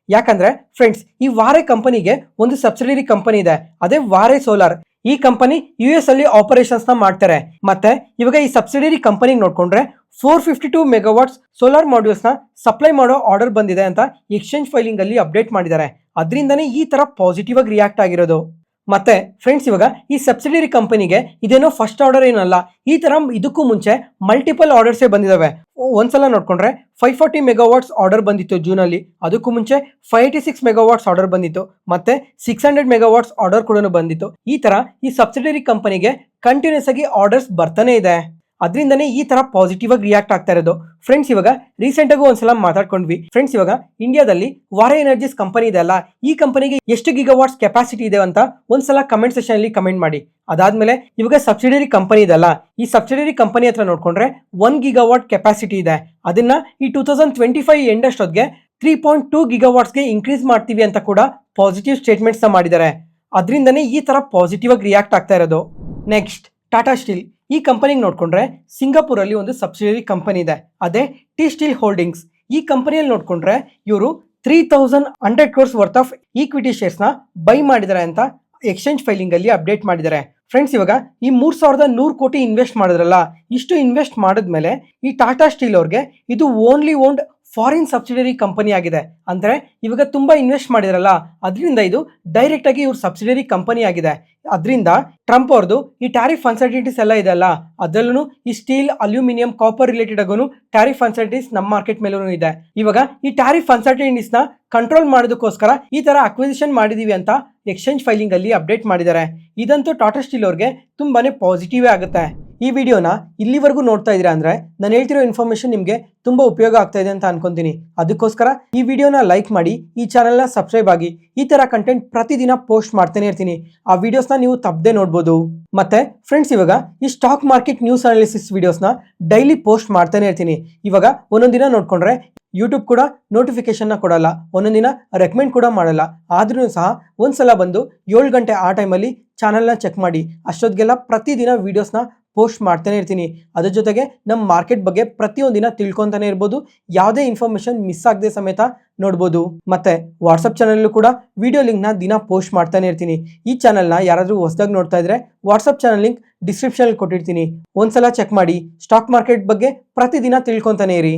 ಯಾಕಂದ್ರೆ ಫ್ರೆಂಡ್ಸ್, ಈ ವಾರೆ ಕಂಪನಿಗೆ ಒಂದು ಸಬ್ಸಿಡರಿ ಕಂಪನಿ ಇದೆ, ಅದೇ ವಾರೆ ಸೋಲಾರ್. ಈ ಕಂಪನಿ US ಅಲ್ಲಿ ಆಪರೇಷನ್ಸ್ ನ ಮಾಡ್ತಾರೆ. ಮತ್ತೆ ಇವಾಗ ಈ ಸಬ್ಸಿಡರಿ ಕಂಪನಿ ನೋಡ್ಕೊಂಡ್ರೆ 452 ಮೆಗಾವಾಟ್ಸ್ ಸೋಲಾರ್ ಮಾಡ್ಯೂಲ್ಸ್ ನ ಸಪ್ಲೈ ಮಾಡೋ ಆರ್ಡರ್ ಬಂದಿದೆ ಅಂತ ಎಕ್ಸ್ಚೇಂಜ್ ಫೈಲಿಂಗ್ ಅಲ್ಲಿ ಅಪ್ಡೇಟ್ ಮಾಡಿದ್ದಾರೆ. ಅದರಿಂದನೇ ಈ ತರ ಪಾಸಿಟಿವ್ ಆಗಿ ರಿಯಾಕ್ಟ್ ಆಗಿರೋದು. ಮತ್ತೆ ಫ್ರೆಂಡ್ಸ್, ಇವಾಗ ಈ ಸಬ್ಸಿಡರಿ ಕಂಪನಿಗೆ ಇದೇನೋ ಫಸ್ಟ್ ಆರ್ಡರ್ ಏನಲ್ಲ, ಈ ತರ ಇದಕ್ಕೂ ಮುಂಚೆ ಮಲ್ಟಿಪಲ್ ಆರ್ಡರ್ಸೇ ಬಂದಿದಾವೆ. ಒಂದ್ಸಲ ನೋಡ್ಕೊಂಡ್ರೆ 540 ಮೆಗಾವಾಟ್ಸ್ ಆರ್ಡರ್ ಬಂದಿತ್ತು ಜೂನ್ ಅಲ್ಲಿ. ಅದಕ್ಕೂ ಮುಂಚೆ 586 ಮೆಗಾವಾಟ್ಸ್ ಆರ್ಡರ್ ಬಂದಿತ್ತು. ಮತ್ತೆ 600 ಮೆಗಾವಾಟ್ಸ್ ಆರ್ಡರ್ ಕೂಡ ಬಂದಿತ್ತು. ಈ ತರ ಈ ಸಬ್ಸಿಡರಿ ಕಂಪನಿಗೆ ಕಂಟಿನ್ಯೂಸ್ ಆಗಿ ಆರ್ಡರ್ಸ್ ಬರ್ತಾನೆ ಇದೆ. ಅದರಿಂದನೇ ಈ ತರ ಪಾಸಿಟಿವ್ ಆಗಿ ರಿಯಾಕ್ಟ್ ಆಗ್ತಾ ಇರೋದು. ಫ್ರೆಂಡ್ಸ್, ಇವಾಗ ರೀಸೆಂಟ್ ಆಗಿ ಒಂದ್ಸಲ ಮಾತಾಡ್ಕೊಂಡ್ವಿ. ಫ್ರೆಂಡ್ಸ್, ಇವಾಗ ಇಂಡಿಯಾದಲ್ಲಿ ವಾರೆ ಎನರ್ಜೀಸ್ ಕಂಪನಿ ಇದೆ ಅಲ್ಲ, ಈ ಕಂಪನಿಗೆ ಎಷ್ಟು ಗಿಗಾವಾಟ್ಸ್ ಕೆಪಾಸಿಟಿ ಇದೆ ಅಂತ ಒಂದ್ಸಲ ಕಮೆಂಟ್ ಸೆಷನ್ ಅಲ್ಲಿ ಕಮೆಂಟ್ ಮಾಡಿ. ಅದಾದ್ಮೇಲೆ ಇವಾಗ ಸಬ್ಸಿಡರಿ ಕಂಪನಿ ಇದೆ ಅಲ್ಲ, ಈ ಸಬ್ಸಿಡರಿ ಕಂಪನಿ ಹತ್ರ ನೋಡ್ಕೊಂಡ್ರೆ 1 ಗಿಗಾವಾಟ್ ಕೆಪಾಸಿಟಿ ಇದೆ. ಅದನ್ನ ಈ 2025 ಎಂಡ್ ಅಷ್ಟೊತ್ತಿಗೆ 3.2 ಗಿಗಾವಾಟ್ಸ್ಗೆ ಇನ್ಕ್ರೀಸ್ ಮಾಡ್ತೀವಿ ಅಂತ ಕೂಡ ಪಾಸಿಟಿವ್ ಸ್ಟೇಟ್ಮೆಂಟ್ಸ್ ಮಾಡಿದ್ದಾರೆ. ಅದರಿಂದನೇ ಈ ತರ ಪಾಸಿಟಿವ್ ಆಗಿ ರಿಯಾಕ್ಟ್ ಆಗ್ತಾ ಇರೋದು. ನೆಕ್ಸ್ಟ್ ಟಾಟಾ ಸ್ಟೀಲ್, ಈ ಕಂಪನಿಗೆ ನೋಡ್ಕೊಂಡ್ರೆ ಸಿಂಗಾಪುರ್ ಅಲ್ಲಿ ಒಂದು ಸಬ್ಸಿಡರಿ ಕಂಪನಿ ಇದೆ, ಅದೇ ಟಿ ಸ್ಟೀಲ್ ಹೋಲ್ಡಿಂಗ್ಸ್. ಈ ಕಂಪನಿಯಲ್ಲಿ ನೋಡ್ಕೊಂಡ್ರೆ ಇವರು 3,100 crores worth of equity shares ನ ಬೈ ಮಾಡಿದ್ದಾರೆ ಅಂತ ಎಕ್ಸ್ಚೇಂಜ್ ಫೈಲಿಂಗ್ ಅಲ್ಲಿ ಅಪ್ಡೇಟ್ ಮಾಡಿದ್ದಾರೆ. ಫ್ರೆಂಡ್ಸ್, ಇವಾಗ ಈ 3,100 ಕೋಟಿ ಇನ್ವೆಸ್ಟ್ ಮಾಡಿದ್ರಲ್ಲ, ಇಷ್ಟು ಇನ್ವೆಸ್ಟ್ ಮಾಡಿದ್ಮೇಲೆ ಈ ಟಾಟಾ ಸ್ಟೀಲ್ ಅವ್ರಿಗೆ ಇದು only owned foreign subsidiary company ಆಗಿದೆ. ಅಂದ್ರೆ ಇವಾಗ ತುಂಬಾ ಇನ್ವೆಸ್ಟ್ ಮಾಡಿದ್ರಲ್ಲ, ಅದರಿಂದ ಇದು ಡೈರೆಕ್ಟ್ ಆಗಿ ಇವ್ರ ಸಬ್ಸಿಡರಿ ಕಂಪನಿ ಆಗಿದೆ. ಅದರಿಂದ ಟ್ರಂಪ್ ಅವ್ರದ್ದು ಈ ಟ್ಯಾರಿಫ್ ಅನ್ಸರ್ಟಿನಿಟೀಸ್ ಎಲ್ಲ ಇದೆ ಅಲ್ಲ, ಅದರಲ್ಲೂ ಈ ಸ್ಟೀಲ್, ಅಲ್ಯೂಮಿನಿಯಂ, ಕಾಪರ್ ರಿಲೇಟೆಡ್ ಆಗೂನು ಟ್ಯಾರಿಫ್ ಅನ್ಸರ್ಟಿನಿಟೀಸ್ ನಮ್ಮ ಮಾರ್ಕೆಟ್ ಮೇಲೂ ಇದೆ. ಇವಾಗ ಈ ಟ್ಯಾರಿಫ್ ಅನ್ಸರ್ಟಿನಿಟೀಸ್ ನ ಕಂಟ್ರೋಲ್ ಮಾಡೋದಕ್ಕೋಸ್ಕರ ಈ ತರ ಅಕ್ವಿಸಿಷನ್ ಮಾಡಿದೀವಿ ಅಂತ ಎಕ್ಸ್ಚೇಂಜ್ ಫೈಲಿಂಗ್ ಅಲ್ಲಿ ಅಪ್ಡೇಟ್ ಮಾಡಿದ್ದಾರೆ. ಇದಂತೂ ಟಾಟಾ ಸ್ಟೀಲ್ ಅವ್ರಿಗೆ ತುಂಬಾನೇ ಪಾಸಿಟಿವ್ ಆಗುತ್ತೆ. ಈ ವಿಡಿಯೋನ ಇಲ್ಲಿವರೆಗೂ ನೋಡ್ತಾ ಇದ್ದೀರಾ ಅಂದ್ರೆ ನಾನು ಹೇಳ್ತಿರೋ ಇನ್ಫಾರ್ಮೇಶನ್ ನಿಮಗೆ ತುಂಬಾ ಉಪಯೋಗ ಆಗ್ತಾ ಇದೆ ಅಂತ ಅನ್ಕೊಂತೀನಿ. ಅದಕ್ಕೋಸ್ಕರ ಈ ವಿಡಿಯೋನ ಲೈಕ್ ಮಾಡಿ, ಈ ಚಾನೆಲ್ನ ಸಬ್ಸ್ಕ್ರೈಬ್ ಆಗಿ. ಈ ತರ ಕಂಟೆಂಟ್ ಪ್ರತಿದಿನ ಪೋಸ್ಟ್ ಮಾಡ್ತಾನೆ ಇರ್ತೀನಿ. ಆ ವಿಡಿಯೋಸ್ನ ನೀವು ತಪ್ಪದೆ ನೋಡ್ಬೋದು. ಮತ್ತೆ ಫ್ರೆಂಡ್ಸ್, ಇವಾಗ ಈ ಸ್ಟಾಕ್ ಮಾರ್ಕೆಟ್ ನ್ಯೂಸ್ ಅನಾಲಿಸಿಸ್ ವಿಡಿಯೋಸ್ನ ಡೈಲಿ ಪೋಸ್ಟ್ ಮಾಡ್ತಾನೆ ಇರ್ತೀನಿ. ಇವಾಗ ಒಂದೊಂದಿನ ನೋಡ್ಕೊಂಡ್ರೆ ಯೂಟ್ಯೂಬ್ ಕೂಡ ನೋಟಿಫಿಕೇಶನ್ನ ಕೊಡಲ್ಲ, ಒಂದೊಂದಿನ ರೆಕಮೆಂಡ್ ಕೂಡ ಮಾಡಲ್ಲ. ಆದ್ರೂ ಸಹ ಒಂದ್ಸಲ ಬಂದು 7 ಗಂಟೆ ಆ ಟೈಮಲ್ಲಿ ಚಾನಲ್ನ ಚೆಕ್ ಮಾಡಿ. ಅಷ್ಟೊತ್ತಿಗೆಲ್ಲ ಪ್ರತಿದಿನ ವಿಡಿಯೋಸ್ನ ಪೋಸ್ಟ್ ಮಾಡ್ತಾನೆ ಇರ್ತೀನಿ. ಅದ್ರ ಜೊತೆಗೆ ನಮ್ಮ ಮಾರ್ಕೆಟ್ ಬಗ್ಗೆ ಪ್ರತಿಯೊಂದಿನ ತಿಳ್ಕೊತಾನೆ ಇರ್ಬೋದು. ಯಾವುದೇ ಇನ್ಫಾರ್ಮೇಶನ್ ಮಿಸ್ ಆಗದೆ ಸಮೇತ ನೋಡ್ಬೋದು. ಮತ್ತೆ ವಾಟ್ಸಪ್ ಚಾನಲ್ ಕೂಡ ವಿಡಿಯೋ ಲಿಂಕ್ನ ದಿನ ಪೋಸ್ಟ್ ಮಾಡ್ತಾನೆ ಇರ್ತೀನಿ. ಈ ಚಾನಲ್ನ ಯಾರಾದರೂ ಹೊಸದಾಗಿ ನೋಡ್ತಾ ಇದ್ರೆ ವಾಟ್ಸಪ್ ಚಾನಲ್ ಲಿಂಕ್ ಡಿಸ್ಕ್ರಿಪ್ಷನ್ ಕೊಟ್ಟಿರ್ತೀನಿ. ಒಂದ್ಸಲ ಚೆಕ್ ಮಾಡಿ. ಸ್ಟಾಕ್ ಮಾರ್ಕೆಟ್ ಬಗ್ಗೆ ಪ್ರತಿದಿನ ತಿಳ್ಕೊತಾನೆ ಇರಿ.